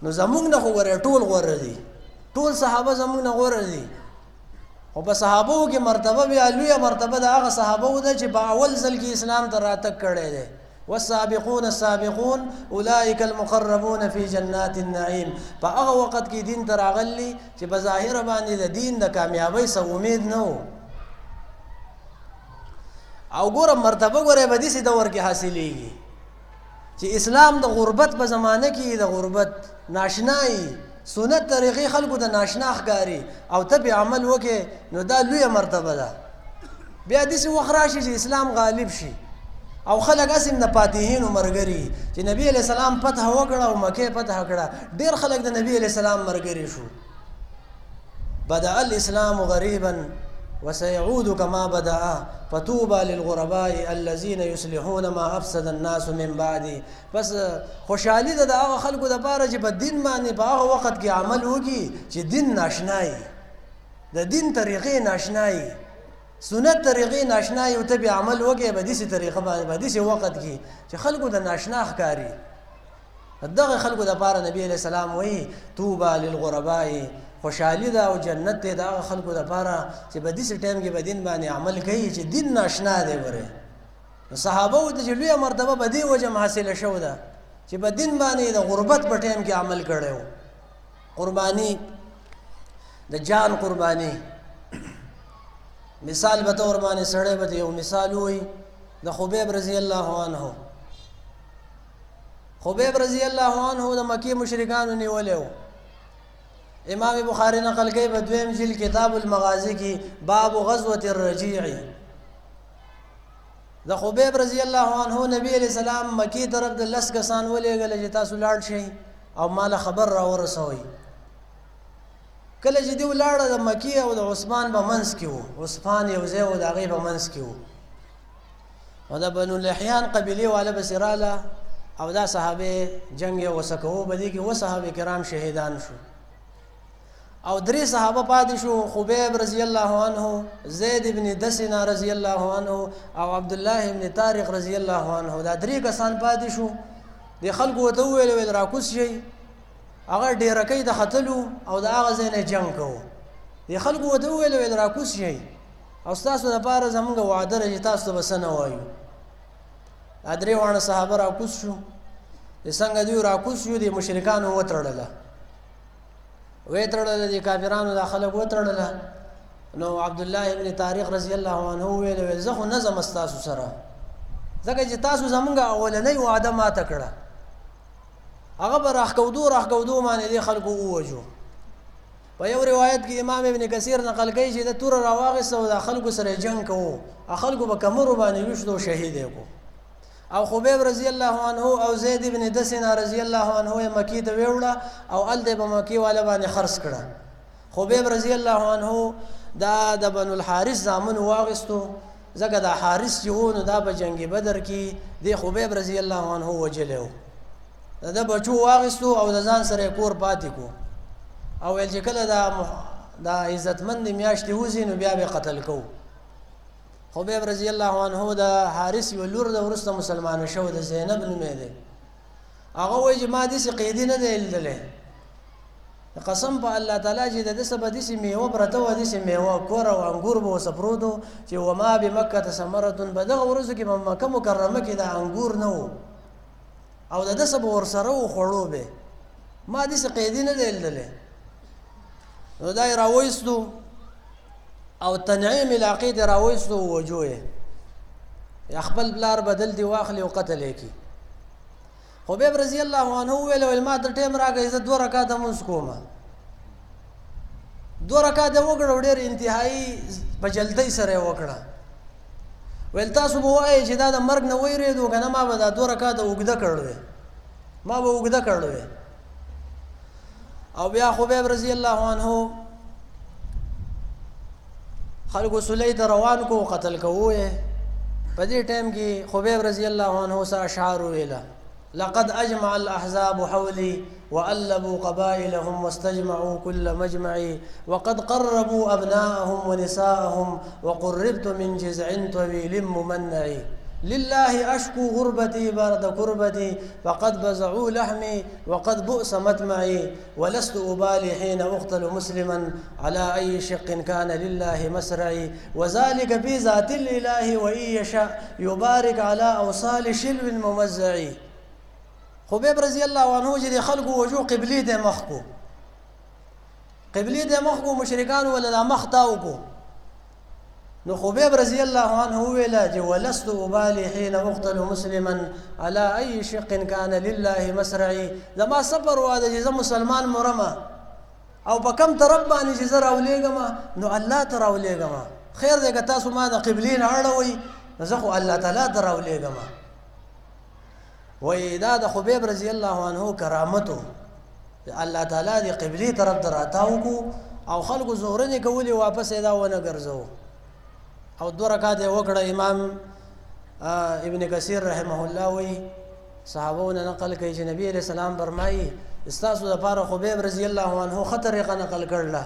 نو زمونږ نه خو ورې ټول غوره دي ټول صحابه زمونږ نه غوره دي خو په صحابو کې مرتبه بیا لویه مرتبه د هغه صحابو ده چې په اول ځل کې اسلام ته راتګ کړی دی والسابقون السابقون اولئک المقربون فی جنات النعیم په هغه وخت کې دین ته راغلی چې په ظاهره باندې د دین د کامیابۍ څه امید نه و او ګوره مرتبه ګوره به داسې دور کې حاصلېږي چې اسلام د غربت په زمانه کې د غربت ناشنایي سنت طریقې خلکو د ناشنا ښکاري او ته پې عمل وکې نو دا لویه مرتبه ده بیا داسې وخت راشي چې اسلام غالب شي او خلک هسې د فاتحینو ملګري چې نبي علیه السلام فتح وکړه او مکې فتح کړه ډېر خلک د نبي علیه السلام ملګري شو بدأ الاسلام غریبا وسيعود كما بدأ فطوبى للغرباء الذين يصلحون ما افسد الناس من بعد بس خوشحالي ده د هغه خلکو دپاره چې په دین باندې په هغه وخت کې عمل وکړي چې دین ناشنایي د دین طریقې ناشنایي سنت طریقې ناشنایي او ته بیا عمل وکړې په داسې طریقه باندې په داسې وخت کې چې خلکو د ناشنا ښکاري دغه خلکو دپاره نبي علیه السلام وایي طوبى للغرباء خوشحالي ده او جنت دی د هغه خلکو دپاره چې په داسې ټایم کې په دین باندې عمل کوي چې دین ناشنا دی ګورې نو صحابو ته چې لویه مرتبه په دې وجه حاصله شوې ده چې په دین باندې د غربت په ټایم کې عمل کړی و قرباني د جان قرباني مثال به طور باندې سړی به یو مثال وایي د خبیب رضی الله عنه خبیب رضی الله عنه د مکې مشرکانو نیولی و امام بخاری نقل کوي په دویم جلد کتاب المغازی کې باب غزوة الرجیع د خبیب رضی الله عنه نبی علیہ السلام مکی طرف د لس کسان ولېږل چې تاسو لاړ شئ او مال خبر را ورسوئ کله چې دی ولاړه د مکی او د عثمان په منځ کې و عثمان یو ځای و د هغې په منځ کې و او د بنو لحیان قبیلې والا پسې راله او دا صحابه جنګ یې وسکوه په دې کې اووه صحابه کرام شهیدان شو او درې صحابه پاتې شو خبیب رضی الله عنه زید ابن دسنه رضی الله عنه او عبد الله ابن طارق رضی الله عنه دا درې کسان پاتې شو د خلکو ورته وویل راکوز شئ هغه ډیرکۍ د ختلو او د هغه ځای نه جنګ کوو د خلکو ورته وویل راکوز شئ او ستاسو دپاره زموږ وعده ده چې تاسو ته به څه نه وایو دا درې واړه صحابه راکوز شو د څنګه دوی راکوز شو د مشرکانو وتړله وتړله د کافرانو دا خلک وتړله نو عبدالله ابن طارق رضی الله عنه وویل زه خو نه ځم ستاسو سره ځکه چې تاسو زموږ اولنۍ وعده ماته کړه هغه به راښکودو باندې دې خلکو ووجو په یو روایت کې امام ابن کثیر نقل کوي چې د توره راواغېسته او د خلکو سره جنګ کوو خلکو به کمرو باندې ویشتو شهید یې کو او خبیب رضی الله عنه او زید ابن دسنه رضی الله عنه مکی ته ویوړه او هلته په مکې والا باندې خرڅ کړه خبیب رضی الله عنه دا د بنو الحارث زامن واغستو ځکه دا حارث چې و نو دا په جنګ بدر کې د خبیب رضی الله عنه وجلی و د بچو واغستو او د ځان سره کور پاتې کو او ویل چې کله دا عزتمند میاشتې وځي نو بیا به قتل کو خبیب رضی الله عنه د حارث یو لور د وروسته مسلمانه شو د زینب نومې دی هغه وایي چې ما داسې قیدي نه دی لیدلی قسم په الله تعالی چې د ده څه به داسې میوه پرته وه داسې میوه کور او انګور به ورڅه پروت و چې وما بمکة ثمرة په دغه ورځو کې په مکه مکرمه کې د انګور نه و او د ده څه به ورسره و خوړو به ما داسې قیدي نه دی لیدلی نو دا یې راوایستو او تنعیم علاقې ته راوایستو ووجو یې خپل پلار بدل دی واخلي او قتل یې کړي خبیب رضی الله عنه وویل ما ته ټایم راکړئ زه 2 رکعاته لمونځ کوم 2 رکعاته وکړه ډېر انتهایي په جلدۍ سره یې وکړه ویل تاسو به وایئ چې دا د مرګ نه ویرېدو که نه ما به دا 2 رکعاته اوږده کړی ما به اوږده کړی او بیا خبیب رضی الله عنه خلکو سلی ته روان کو قتل کوو یې په دې ټایم کې خبیب رضی الله عنه څه اشعار ویله لقد أجمع الأحزاب حولي وألبوا قبائلهم واستجمعوا كل مجمع وقد قربوا أبناءهم ونساءهم وقربت من جزع طويل ممنع لله أشكو غربتي برد كربتي فقد بزعوا لحمي وقد بؤس مطمعي ولست أبالي حين أقتل مسلما على أي شق كان لله مسرعي وذلك في ذات الإله وإن يشاء يبارك على أوصال شلو ممزع خبیب رضی الله عنه چې د خلکو وجو قبلې ته مخ کو قبلې ته مخ کو مشرکانو ولا مخ تاو کو نو خبیب رضی الله عنه ویلا چې ولست ابالي حين اقتل مسلما على اي شق كان لله مسرعي زما سفر واده چې زه مسلمان مرمه او په کم طرف باندې چې زه راولېږم نو الله ته راولېږم خیر دی که تاسو ما د قبلې نه اړوئ نو زه خو الله تعالی ته راولېږم وایي دا د خبیب رضی الله عنه کرامتو الله تعالی د قبلې طرف ته راتاو کو او خلکو زورنې کولې واپس یې دا ونه ګرځو او 2 رکعات یې وکړه امام ابن کثیر رحمه الله وایي صحابهونه نقل کوي چې نبی علیہ السلام فرمایي استاسو د پاره خبیب رضی الله عنه خطر یې نقل کړله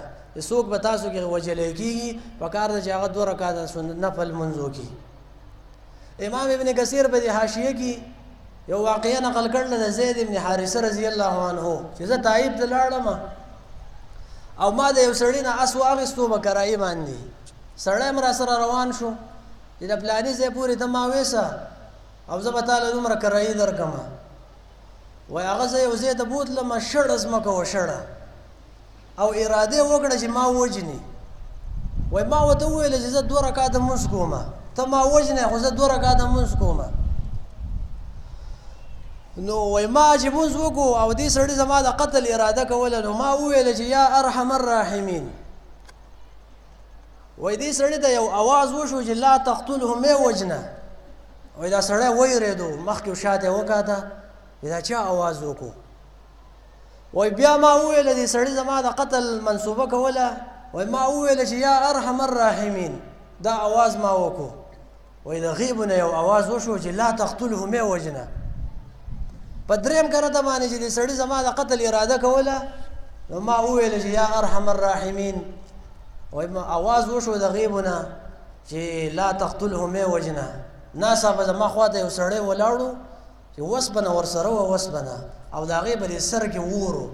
څوک به تاسو کې وجلې کېږي په کار د چې هغه 2 رکعات سنت نفل منځو کې امام ابن کثیر په دې حاشیه کې یو واقعه نقل کړله د زید ابن حارثه رضی الله عنه چې زه طائف ته لاړم او ما د یو سړي نه اس واخیستو په کرایي باندې سړی مې راسره روان شو چې د پلاني ځای پورې ته ما ویسه او زه به تاله دومره کرایي درکړم وایي هغه زه یو ځای ته بوتلم شړه ځمکه وشړه او اراده وکړه چې ما وجني وایي ما ورته وویله چې زه 2 رکعاته لمونځ کوم ته ما وجنې خو زه 2 رکعاته لمونځ کوم نو وایي ما چې لمونځ وکړو او دې سړي زما د قتل اراده کوله نو ما وویله چې یا ارحم الراحمین وایي دې سړي ته یو اواز وشو چې لا تقتله مې وجنه وایي دا سړی ویرېدو مخکې شاته وکاته دا چا اواز وکړو وایي بیا ما وویله دې سړي زما د قتل منصوبه کوله وایي ما وویله چې یا ارحم الراحمین دا اواز ما وکړو وایي د غیب نه یو اواز وشو چې لا تقتله مې وجنه په دریم کرته باندې چې دې سړي زما د قتل اراده کوله نو ما وویله چې یا ارحم الراحمین وایي ما اواز وشو د غیب نه چې لا تقتله مې وجنه ناڅاپه زما خواته یو سړی ولاړو چې وسپنه ورسره وه وسپنه او د هغې په دې سر کې وورو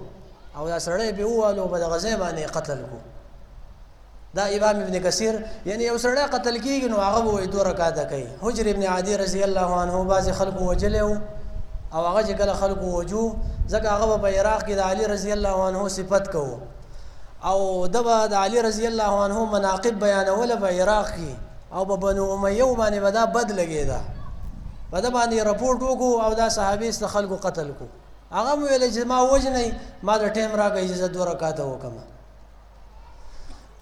او دا سړی پې ووالو په دغه ځای باندې قتل کو دا امام ابن کثیر یعنی یو سړی قتل کېږي نو هغه به وایي 2 رکعاته کوي حجر ابن عدي رضی الله عنه بعضې خلکو وجلی و او هغه چې کله خلکو وجو ځکه هغه به په عراق کې د علي رضی الله عنه صفت کوو او ده به د علي رضی الله عنه مناقب بیانوله په عراق کې او په بنو امیه باندې به دا بد لګېده په ده باندې رپورټ وکړو او دا صحابي د خلکو قتل کو هغه مو ویل چې ما وجنئ ما د ټیم راکړئ چې زه 2 رکعاته وکړم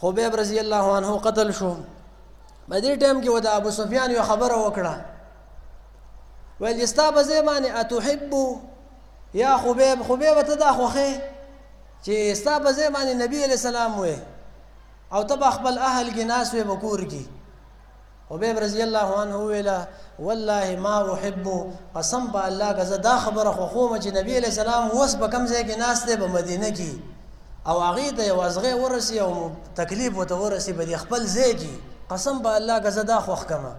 خبیب رضی الله عنه قتل شو په دې ټیم کې و د ابو سفیان یو خبره وکړه ویل ستا په ځای باندې اتحب یا خبیب ته دا خوښې چې ستا په ځای باندې نبي علیه السلام وې او ته به خپل اهل کې ناست وې په کور کې خبیب رضی الله عنه ویله والله ما احب قسم په الله که زه دا خبره خوښوم چې نبی علیه السلام اوس په کوم ځای کې ناست دی په مدینه کې او هغې ته یو ازغی ورسي او تکلیف ورته ورسي په دې خپل ځای کې قسم په الله که زه دا خوښ کړمه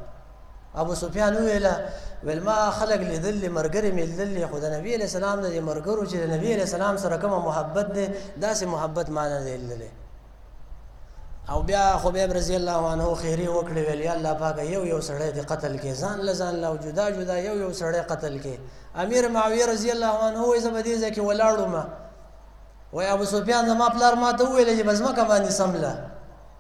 ابو سفیان ویله ویل ما خلک لیدلي ملګري مې لیدلي خو د نبي علیه السلام د دې ملګرو چې د نبي علیه السلام سره کومه محبت دی داسې محبت ما نه دی لیدلی او بیا خبیب رضی الله عنه خیری وکړي ویل یا الله پاکه یو سړی دې قتل کې ځان له جدا جدا یو سړی قتل کې امیر معاویه رضی الله عنه وایي زه به دې ځای کې ولاړم وایي ابو سفیان زما پلار ما ته وویل چې په ځمکه باندې سمله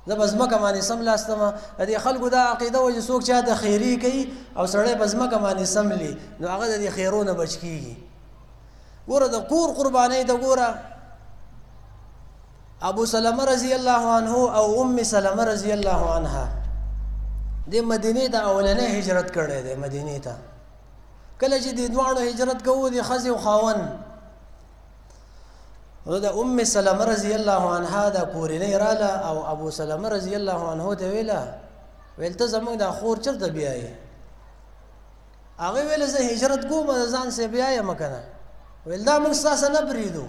زه په ځمکه باندې سملاستم د دې خلکو دا عقیده وه چې څوک چاته خیري کوي او سړی په ځمکه باندې سملي نو هغه د دې خیرو نه بچ کېږي ګوره د کور قربانۍ ته ګوره ابو سلمه رضی الله عنه او ام سلمه رضی الله عنها د مدینې ته اولنې هجرت کړی دی مدینې ته کله چې د دواړو هجرت کوو د ښځې او خاوند د ام سلمه رضی الله عنها د کورنۍ راله او ابو سلمه رضی الله عنه ته ویل ته زموږ د خور چېرته بیایې هغې ویله زه هجرت کوم د ځان سې بیایم که نه ویل دا موږ ستاسې نه پرېږدو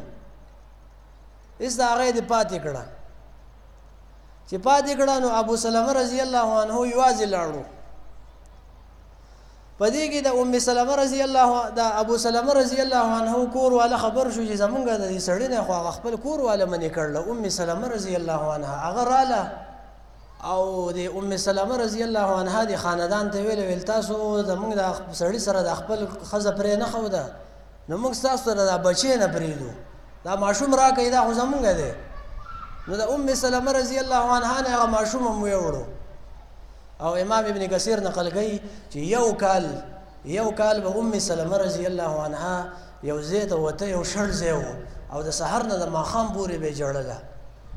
هېڅ د هغې دې پاتې کړه چې پاتې کړه نو ابو سلمه رضی الله عنه یوازې لاړو په دې کې د ام سلمه رضی الله د ابو سلمه رضی الله عنه کور والا خبر شو چې زمونږ د دې سړي نه خو هغه خپل کور والا منې کړله ام سلمه رضی الله عنها هغه راله او د ام سلمه رضی الله عنها د خاندان ته ویل تاسو زمونږ د سړي سره د خپل ښځه پرې نه ښوده نو موږ ستاسو سره دا بچی نه پرېږدو دا ماشوم راکوي دا خو زمونږ دی نو د ام سلمه رضی الله عنها نه هغه ماشوم هم ویوړو او امام ابن کثیر نقل کوي چې یو کال به ام سلمہ رضی الله عنها یو زیت وته یو شړ زیو او د سحر نه د ماخام پورې به جوړله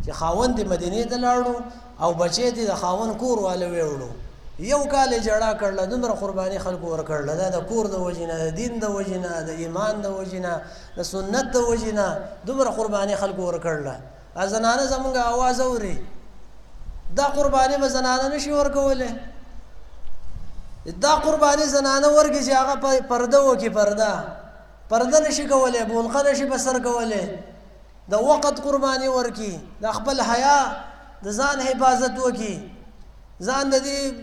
چې خاوند د مدینې ته لاړو او بچی دې د خاوند کور والے ویوړو یو کال جړه کړل دومره قرباني خلکو ور کړل دا د کور د وجنه د دین د وجنه د ایمان د وجنه د سنت د وجنه دومره قرباني خلکو ور کړل ازنانه زمونږ आवाज اوري دا قرباني به زنانه نشي ورکوله دا قرباني زنانه ورګي چې هغه پرده وکي پرده نشي کوله بولقه نشي بسر کوله د وخت قرباني ورکی د خپل حیا د ځان حفاظت وکي ځان د دې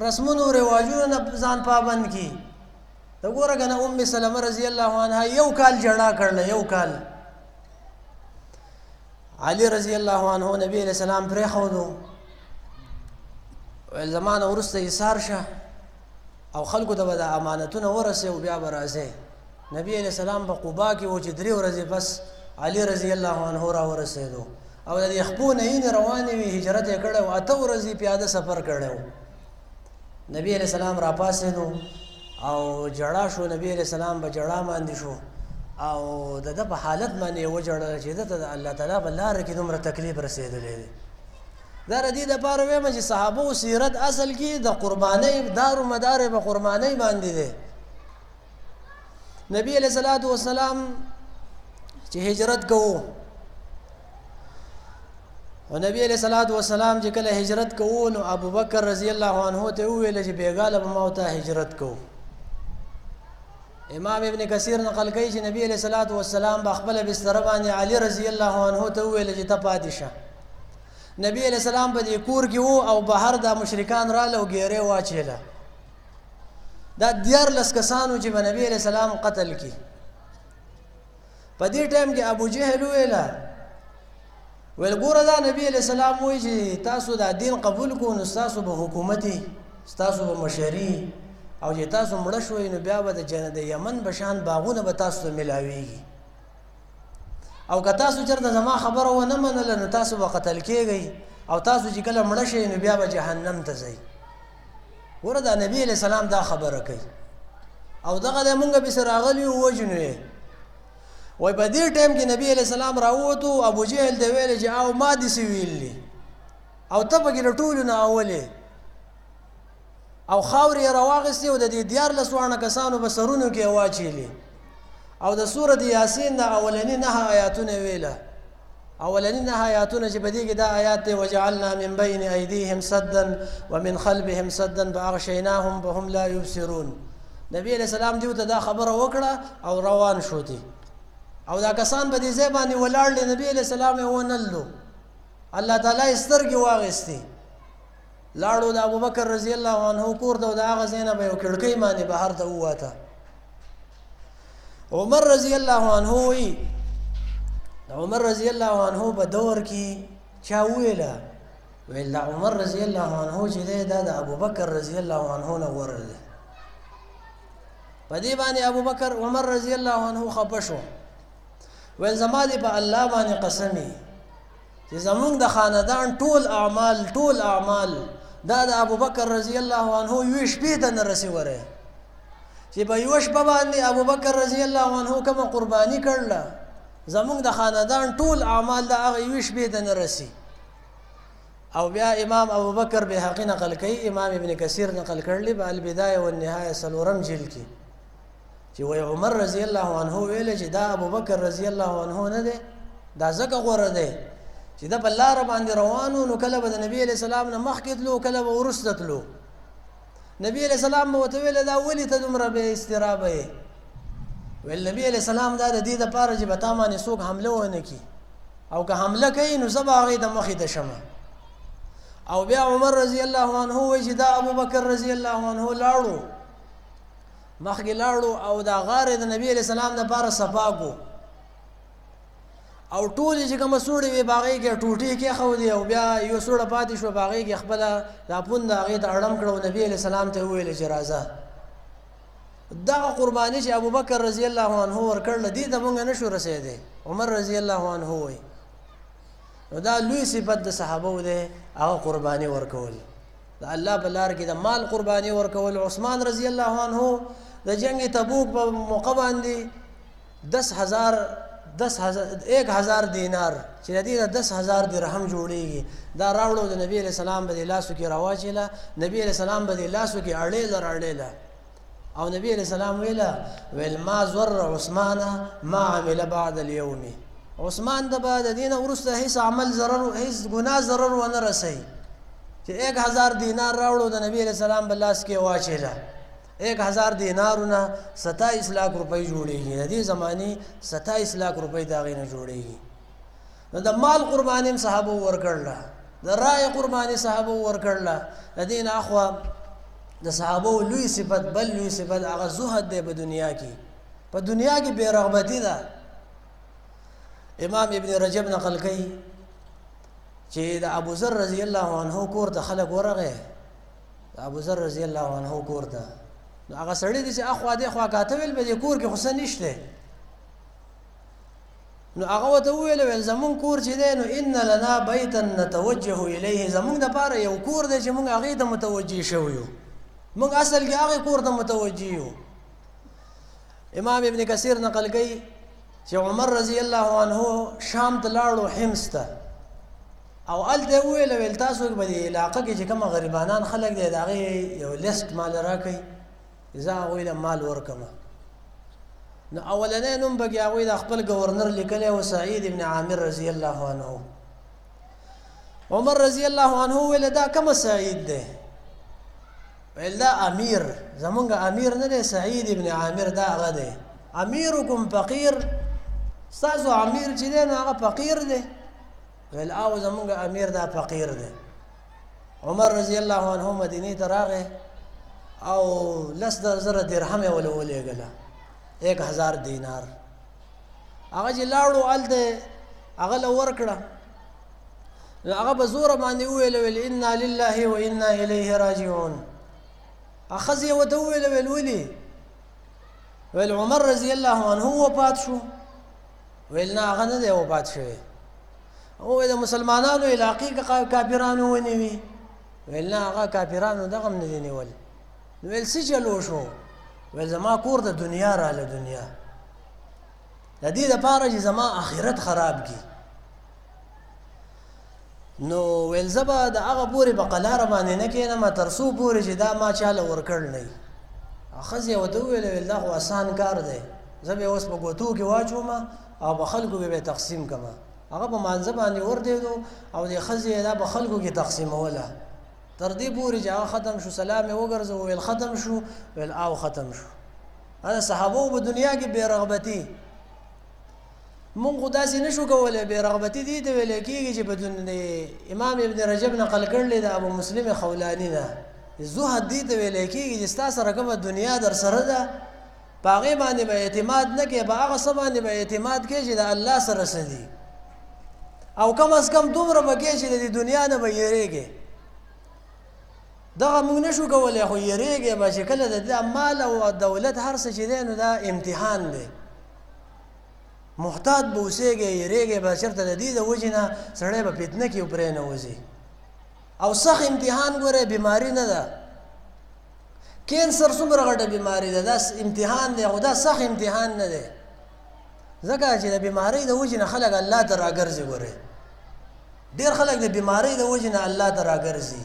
رسمونو رواجونو نه ځان پابند کی د ګوره کنه ام سلمہ رضی الله عنها یو کال جړه کړل یو کال علی رضی الله عنه نبی علیہ السلام پرې خودو زمانه ورسته ایثار شه او خلکو ته د امانتونه ورسه او بیا برازه نبی علیہ السلام په قباء کې و چې 3 ورځې بس علی رضی الله عنه را ورسېدو او د خپونه یې روانې وی هجرت یې کړو اته ورځې پیاده سفر کړو نبی علیہ السلام را پاسېدو او جړا شو نبی علیہ السلام به جړا باندې شو او د په حالت باندې و جړل چې د الله تعالی بلاره کې دومره تکلیف رسېدلې دا ردی د پاره وایم چې صحابه او سیرت اصل کې د قربانۍ دار او مدار به قربانۍ باندې دي نبی علیہ الصلوۃ والسلام چې هجرت کوو او نبی علیہ الصلوۃ والسلام چې کله هجرت کوو نو ابو بکر رضی الله عنه ته ویل چې بیګاله به موته هجرت کوو امام ابن کثیر نقل کوي چې نبی علیہ الصلوۃ والسلام بخبل بستر باندې علی رضی الله عنه ته ویل چې ته پاتې شه نبی علیہ السلام په دې کور کې وو او بهر د مشرکان را لو ګیره واچیله دا 14 کسانو چې په نبی علیہ السلام قتل کی په دې ټیم کې ابو جهل ویل ګوره دا نبی علیہ السلام وایي چې تاسو دا دین قبول کو نو تاسو به حکومتي تاسو به مشري او چې تاسو مړ شوئ نو بیا به د جنت یمن بشان باغونه به تاسو ته ملاويږي او که تاسو چرته زما خبره و نه منله نو تاسو به قتل کېږئ او تاسو چې کله مړه شئ نو بیا به جهنم ته ځئ ګوره دا نبی علیہ السلام دا خبره کوي او دغه د مونږ به سره راغلی وجنو یې وای په دې ټیم کې نبی علیہ السلام راووتو ابو جهل ته ویل چې او ما دې سی ویلي او ته پکې ټولو نه اولې او خاورې راواغستې او د دې 14 کسانو په سرونو کې واچېلې او د سورۃ یاسین د اولنی 9 آیاتونه ویله اولنی 9 آیاتونه چې په دې کې دا آیات ته وجعلنا من بین ایدیهم سدا ومن خلفهم سدا فاغشیناهم فهم لا یبصرون نبی علیہ السلام دیو ته دا خبره وکړه او روان شو دي او دا کسان په دې ځای باندې ولاړ نبی علیہ السلام یې ونلو الله تعالی سترګې واغستې لاړو د ابوبکر رضی الله عنه کور ته د هغه زینب یو کړکۍ باندې بهر ته وواته عمر رضی الله عنه وی عمر رضی الله عنه په دور کې چا ویله ویل عمر رضی الله عنه چې دا د ابوبکر رضی الله عنه نه ورده په دې باندې ابوبکر عمر رضی الله عنه خپه شو ویل زما دې په الله باندې قسمي چې زمونږ د خاندان ټول اعمال دا د ابوبکر رضی الله عنه یو شپې ته نه رسیوره چې په یو شپه باندې ابوبکر رضی الله عنه کوم قرباني کړله زمونږ د خاندان ټول اعمال دا هغه یو شپې ته نه رسی او بیا امام ابوبکر بهقي نقل کوي امام ابن کثیر نقل کړلی په البدایه والنهایه سلورم جلد کې چې وای عمر رضی الله عنه ویل چې دا ابوبکر رضی الله عنه نه دی دا ځکه غوړه دی چې دا په لار باندې روانو نو کله به د نبی علیہ السلام نه مخکې تلو کله به ورسته تلو نبی علیہ السلام به ورته ویل دا ولې ته دومره بې اضطرابه یې ویل نبی علیہ السلام دا د دې دپاره چې به تا باندې څوک حمله ونه کړي او که حمله کوي نو زه به هغې د مخې ته شمه او بیا عمر رضی الله عنه وایي چې دا ابوبکر رضی الله عنه لاړو مخکې لاړو او دا غارې د نبی علیہ السلام دپاره صفا کو او ټولې چې کومه سوړې وې په هغې کې ټوټې کېښودې او بیا یو سوړه پاتې شوه په هغې کې خپله دا پونده هغې ته اړم کړه نبي علیہ السلام ته وویل چې راځه دغه قرباني چې ابوبکر رضی الله عنه ورکړله دې ته مونږ نه شو رسېدی عمر رضی الله عنه وایي نو دا لوی صفت د صحابو دی هغه قرباني ورکول د الله په لار کې د مال قرباني ورکول. عثمان رضی الله عنه د جنگ تبوک په موقع باندې 10,000 دینار چې د دې 10,000 درهم جوړیږي دا راوړو د نبی علیہ السلام په لاسو کې راواچله. نبی علیہ السلام په لاسو کې اړېله او نبی علیہ السلام ویل ما ضر عثمان ما عمل بعد اليوم. عثمان د بعد دینه ورسته هیڅ عمل ضرر هیڅ ګناه ضرر ونه رسي چې 1000 دینار راوړو د نبی علیہ السلام په لاس کې واچله. 1000 دینارونه 27 लाख रुपए جوړیږي. د دې زماني 27 लाख रुपए دا غینه جوړیږي. نو د مال قرباني صحابه ورکړل، د رای قرباني صحابه ورکړل. د دین اخوا د صحابه لوی صفت بل لوی صفت هغه زهد دی په دنیا کې. په دنیا کې بے رغبتی ده. امام ابن رجب نقل کوي چې د ابو ذر رضی الله عنه کور ته خلک ورغه. د ابو ذر رضی الله عنه کور ته نو هغه سړی دي چې اخوا دې خوا کاته ویل به د کور کې خو نشته. نو هغه وته ویل زمون کور چې دی نو ان لنا بیتا نتوجه الیه، زمون د پاره یو کور دی چې مونږ هغه ته متوجه شو یو. مونږ اصل کې هغه کور ته متوجه یو. امام ابن کثیر نقل کوي چې عمر رضی الله عنه شام ته لاړو حمص ته او الته ویل تاسو په دې علاقې کې چې کوم غریبانان خلک دي دا یو لیست مال راکړي اذا ویل مال ورکمه. نو اولنې نوم بګي هغه د خپل گورنر لیکلی او سعید ابن عامر رضی الله عنه. عمر رضی الله عنه ویل دا کوم سعید دی؟ ویل دا امیر زمونږ امیر نه دی، سعید ابن عامر دا هغه دی. امیرکم فقیر، ستاسو امیر چې دی نو هغه فقیر دی. ویل او زمونږ امیر دا فقیر دی. عمر رضی الله عنه مدینه ته راغی او 10,000 درهم یې ولېږله، 1000 دینار. هغه چې لاړو هلته هغه له ورکړه. هغه په زوره باندې ویل انا لله و انا الیه راجعون. اخذ یې ورته ویل ولې؟ ویل عمر رضی الله عنه وفات شو. ویل نه هغه نه دی وفات شوی، او د مسلمانانو علاقې کې کافرانو ونیوي. ویل نه هغه کافرانو دغه هم نه دي نیول. ویل څه چلو شو؟ ویل زما کور د دنیا راله دنیا د دې دپاره چې زما آخرت خراب کی. نو ویل زه به د هغه پورې په قلاره باندې نه کښېنم تر څو پورې چې دا ما چاله ورکړ نه وي. ښځې ورته وویل دا خو اسان کار دی، زه به یې اوس په ګوتو کې واچوم او په خلکو به یې تقسیم کړم. هغه په مانځه باندې وردېدو او د ښځې دا په خلکو کې تقسیموله تر دې پورې چې هغه ختم شو. سلام یې وګرځو ویل ختم شو. ویل او ختم شو. دا صحابو په دنیا کې بې رغبتي. مونږ خو داسې نشو کولی. بې رغبتي دې ته ویل کېږي چې په امام ابن رجب نقل کړلی د ابو مسلم خولاني نه زهد دې ته ویل کېږي چې ستا سره کومه دنیا در سره ده په هغې باندې به اعتماد نه کوې، په هغه څه باندې به اعتماد کوې چې د الله سره څه دي، او کم از کم دومره به کوې چې د دې دنیا نه به یېرېږې. دغه موږ نشو کولی، خو یېرېږې به چې کله د دې مال او دولت هر څه چې دی نو دا امتحان دی. محتاط به اوسېږې، یېرېږې به چېرته د دې د وجې نه سړی به فتنه کې پرې نه وځي. او سخت امتحان ګوره بیماری نه ده. کینسر څومره غټه بیماری ده، دا امتحان دی، خو دا سخت امتحان نه دی. ځکه چې د بیماری د وجې نه خلک الله ته راګرځي. ګورې ډېر خلک د بیماری د وجې نه الله ته راګرځي.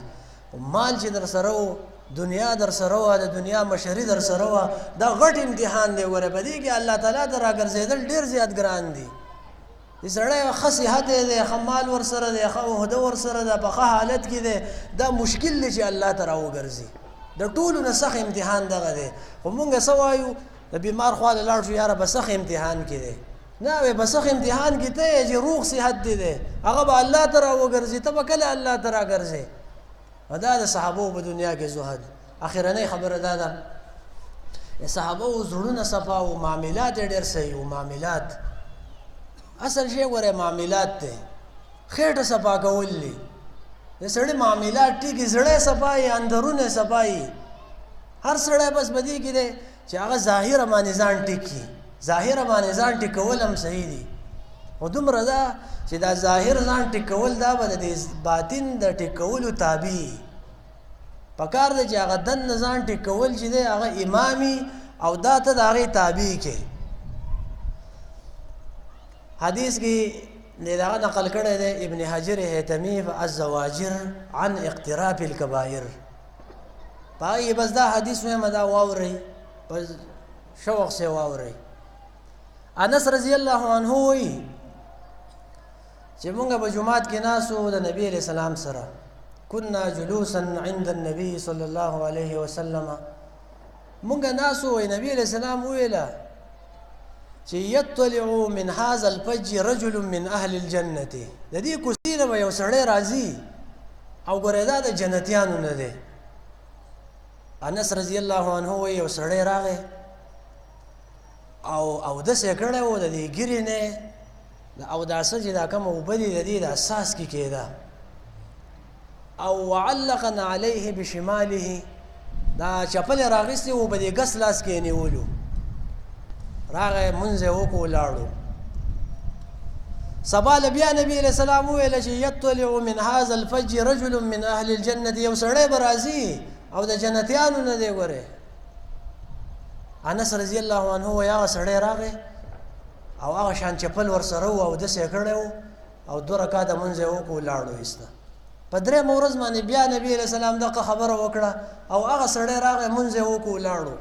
مال چې در سره و، دنیا در سره وه، د دنیا مشري در سره وه، دا غټ امتحان دی. ګوره په دې کې الله تعالی ته راګرځېدل ډېر زیات ګران دي. د سړی ښه صحت دی، ښه مال ورسره دی، ښه عهده ورسره ده، په ښه حالت کې دی، دا مشکل دی چې الله ته راوګرځي. د ټولو نه سخت امتحان دغه دی. خو مونږ څه وایو؟ د بیمار خواله لاړ شو یاره په سخت امتحان کې دی. نه وی په سخت امتحان کې ته یې چې روغ صحت دی دی، هغه به الله ته راوګرځي، ته به کله الله ته راګرځې. دا د صحابو په دنیا کې زهد. اخرنۍ خبره دا ده صحابو زړونه صفا و، معاملات یې ډېر صحیح و. معاملات اصل شی ګوره معاملات دی، خېټه صفا کول دي. د سړي معاملات ټیکي، زړه صفایي، اندرونه صفایي. هر سړی بس په دې کې دی چې هغه ظاهره باندې ځان ټیکي، ظاهره باندې ځان ټیکول هم صحیح دي. خو دومره ده چې دا ظاهر ځان ټیکول دا به د باطن د ټیکولو تابع. پکار دی چې هغه دننه ځان ټیکول چې دی هغه امامي او دا ته د هغې تابع کې. حدیث کې دغه نقل کړی دی ابن حجر هیتمي په الزواجر عن اقتراف الکبائر. په هغې بس دا حدیث وایم دا واورئ، په شوق سے واورئ. انس رضی الله عنه وایي چې مونږ په جماعت کې ناسو د نبی علیہ السلام سره، كنا جلوسا عند النبي صلى الله عليه وسلم. مونږ ناسو وی نبی علیہ السلام ویله چې یطلع من هذا الفج رجل من اهل الجنه، د دې کوڅې نه به یو سړی راځي او ګورې دا د جنتیانو نه دی. انس رضی الله عنه وی یو سړی راغی او داسې یې کړی و د دې ګیرې نه او داسه چې دا کومه اوبه دي د دې د اساس کې کېده او وعلقا علیه بشماله، دا چپل یې راغیستې و په دې ګس لاس کې یې نیولو. راغی مونځ یې وکړو ولاړو. سبا له بیا نبي علیہ السلام وویله چې یطلع من هذا الفج رجل من اهل الجنه، یو سړی به راځي او د جنتیانو نه دی. ګورې انس رضی الله عنه وایي هغه سړی راغی او هغه شان چپل ورسره و او داسې یې کړی و او 2 رکعاته مونځ یې وکړو ولاړو ایسته. په 3مه ورځ باندې بیا نبي علیہ السلام دغه خبره وکړه او هغه سړی راغی مونځ یې وکړو ولاړو.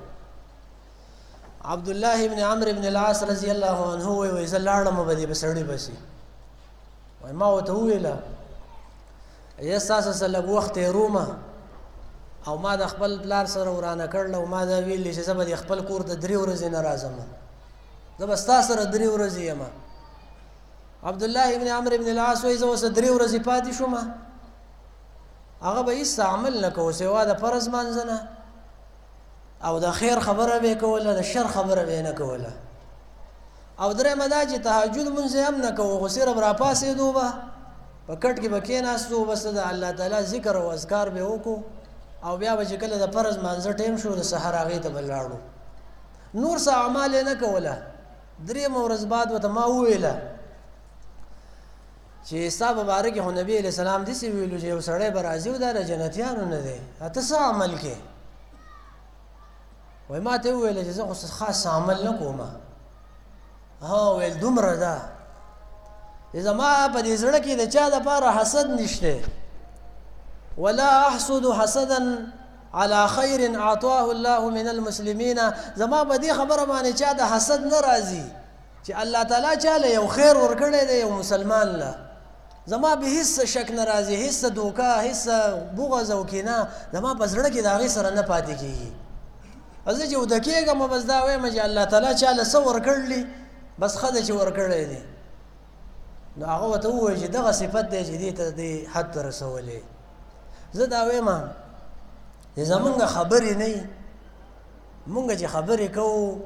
عبدالله ابن عمرو ابن العاص رضی الله عنه وایي زه لاړم به دې په سړي پسې. وایي ما ورته وویله یا ستاسو سره لږ وخت تېرومه او ما د خپل پلار سره ورانه کړله او ما دا ویلي چې زه به د خپل کور ته 3 ورځې نه راځم، زه به ستا سره 3 ورځې یم. عبدالله ابن عمرو ابن العاص وایي زه اوس 3 ورځې پاتې شوم، هغه به هېڅ عمل نه کوو سوا د فرض مانځه نه، او د خیر خبره به یې کوله، د شر خبره به یې نه کوله. او درېیمه دا چې تهجد مونځ هم نه کوو، خو صرف راپاڅېدو به په کټ کې به کېناستو، بس د الله تعالی ذکر او اذکار به وکړو او بیا به چې کله د فرض مانځه ټیم شو د سحر هغې ته به لاړو. نور څه اعمال یې نه کوله. 3مه ورځ بعد ورته ما وویله چې ستا په باره کې خو نبي علیہ السلام داسې ویلو چې یو سړی به راځي او دا د جنتیانو نه دی، ته څه عمل کې؟ وایي ما ته یې وویله چې زه خو خاص عمل نه کوم. ها ویل دومره ده، زما په دې زړه کې د چا دپاره حسد نشته، ولا احسد حسدا على خير اعطاه الله من المسلمين. زما په دې خبره باندې چا د حسد نه راځي چې الله تعالی چاله یو خیر ورکړی دی یو مسلمان له، زما به هیڅ شک نه راځي، هیڅ دوکه، هیڅ بغض او کینه زما په زړه کې د هغې سره نه پاتې کېږي. زه چې وده کېږم بس دا وایم چې الله تعالی چاله څه ورکړلي بس ښه ده چې ورکړی دی. نو هغه ورته ووایي چې دغه صفت دی چې دې ته دې حد ته رسولی. زه دا وایم چې زمونږ خبرې نه وي، مونږ چې خبرې کوو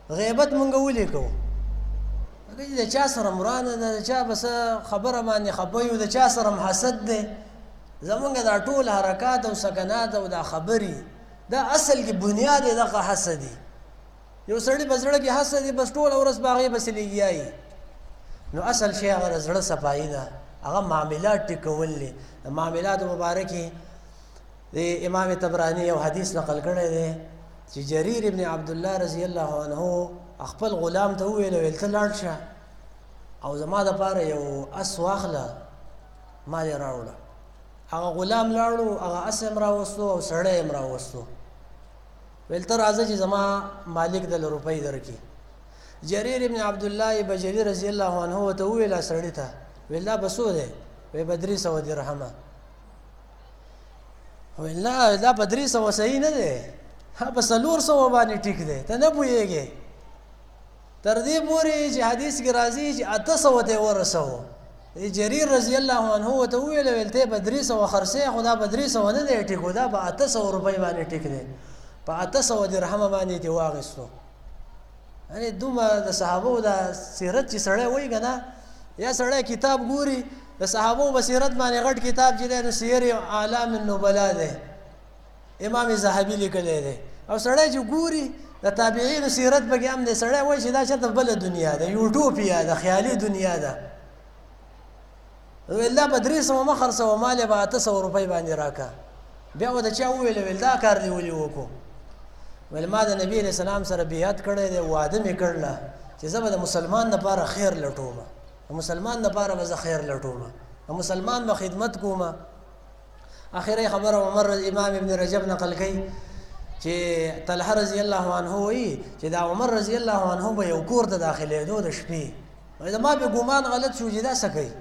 غیبت مونږ ولې کوو؟ د چا سره مرانه ده، د چا به څه خبره باندې خفه یو، د چا سره هم حسد دی. زمونږ دا ټول حرکات او سکنات او دا خبرې دا اصل کې بنیاد یې دغه حسد دی. یو سړي په زړه کې حسد دی بس ټوله ورځ په هغې پسې لګیا. نو اصل شی هغه د زړه صفایي ده، هغه معاملات ټیکول دي. د معاملاتو مبارکې د امام طبراني یو حدیث نقل کړی دی چې جریر ابن عبدالله رضی الله عنه خپل غلام ته وویل ویل ته لاړ شه او زما دپاره یو اس واخله ما یې راوړه. هغه غلام لاړو، هغه اس هم راوستو او سړی هم راوستو. ویل ته راځه چې زما مالک دله روپۍ درکړي. جریر ابن عبدالله بجلی رضی الله عنه ورته وویل سړي ته ویل دا به څو دی؟ وی به 300 درهمه. ویل نه دا په 300 صحیح نه دی، په 400 باندې ټیک دی، ته نه پوهېږې. تر دې پورې چې حدیث کې راځي چې 800 ته یې ورسوو. جریر رضی الله عنه ورته وویل ویل ته په 300 خرڅې، خو دا په 300 نه دی ټیک، دا په 800 روپۍ باندې ټیک دی، په 800 درهمه باندې یې واخیستو. یعنې دومره د صحابو د سیرت چې سړی وایي که نه، یا سړی کتاب ګوري د صحابو په سیرت باندې غټ کتاب چې دی نو سیر اعلام النبلا دی، امام ذهبي لیکلی دی. او سړی چې ګوري د تابعینو سیرت پکې هم دی، سړی وایي چې دا چېرته بله دنیا ده، یوټوپیا ده، خیالي دنیا ده. ویل دا په 300 مه خرڅوه، مال یې په 800 روپۍ باندې راکړه. بیا ورته چا وویل ویل دا کار دې ولې وکړو ویل ما د نبي علیه السلام سره بیعت کړی دی واده مې کړله چې زه به د مسلمان لپاره خیر لټوم د مسلمان لپاره به زه خیر لټوم د مسلمان به خدمت کوم اخري خبره عمر امام ابن رجب نقل کوي چې طلحه رضی الله عنه وایي چې دا عمر رضی الله عنه به یو کور ته داخلېدو د شپې وایي زما به ګومان غلط شو چې دا څه کوي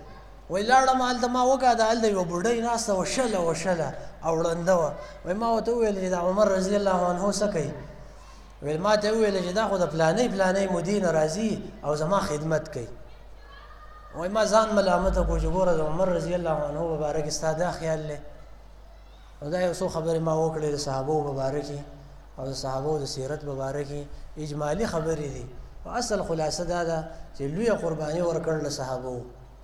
وایي لاړم هلته ما وکړه هلته یوه بوډۍ ناسته وشله او ړنده وه وایي ما ورته وویل چې دا عمر رضی الله عنه څه کوي ویل ما ته وویل چې دا خو د فلانۍ مودې نه راځي او زما خدمت کوي وایي ما ځان ملامته کړو چې ګوره د عمر رضی الله عنه مبارک ستا دا خیال دی نو دا یو څو خبرې ما وکړې د صحابو مبارکې او د صحابو د سیرت مبارکې اجمالي خبرې دي او اصل خلاصه دا ده چې لویه قرباني ورکړل د صحابو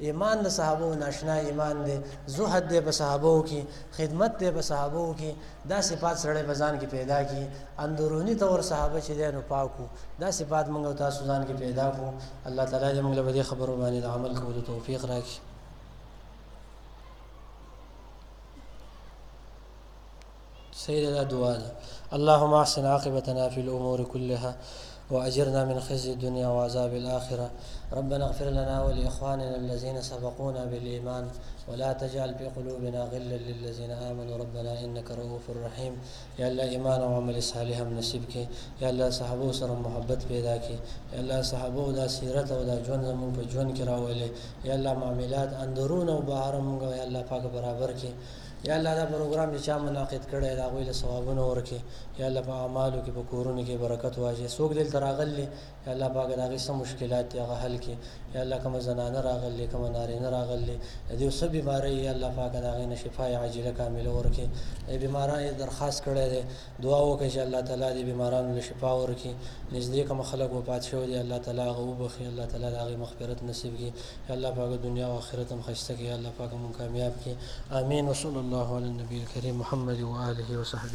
ایمان د صحابو ناشنا ایمان دی زهد دی په صحابو کې خدمت دی په صحابو کې دا صفات سړی په ځان کې پیدا کړي اندروني طور صحابه چې دی نو پاکو دا صفات موږ او تاسو ځان کې پیدا کړو الله تعالی دې موږ له دې خبرو باندې د عمل کولو توفیق راکړي سيدنا دعاء اللهم احسن عاقبتنا في الامور كلها واجرنا من خزي الدنيا وعذاب الاخره ربنا اغفر لنا ولاخواننا الذين سبقونا بالايمان ولا تجعل في قلوبنا غلا للذين امنوا ربنا انك رؤوف رحيم يا الله ایمان او عمل صالح هم نصیب کې یا الله صحابو سره محبت پیدا کې یا الله صحابو دا سیرت او دا ژوند زموږ په ژوند کې راولې یا الله معاملات اندرون او بهر موږ یا الله پاک برابر کې یا الله دا پروګرام چې چا منعقد کړی دا غوښتل ثوابونه ورکړي یا الله په اعمالو کې په کورونو کې برکت واچي څوک دلته راغلي یا الله پاک دا غي سم مشکلات یې هغه حل کړي یا الله کوم زنانه راغلي کوم نارینه راغلي دې سب بیماری یا الله پاک دا غي شفای عاجله کامله ورکړي ای بیمارانو درخواست کړی دی دعا وکړئ چې الله تعالی دې بیمارانو له شفا ورکړي نږدې کوم خلک وفات شوي دي الله تعالی هغه وبخي الله تعالی دا غي مغفرت نصیب کړي یا الله پاک دنیا او آخرت هم خسته کړي یا الله پاک مون کامیاب کړي امين وصلی الله علی النبي الكريم محمد وآله وصحبه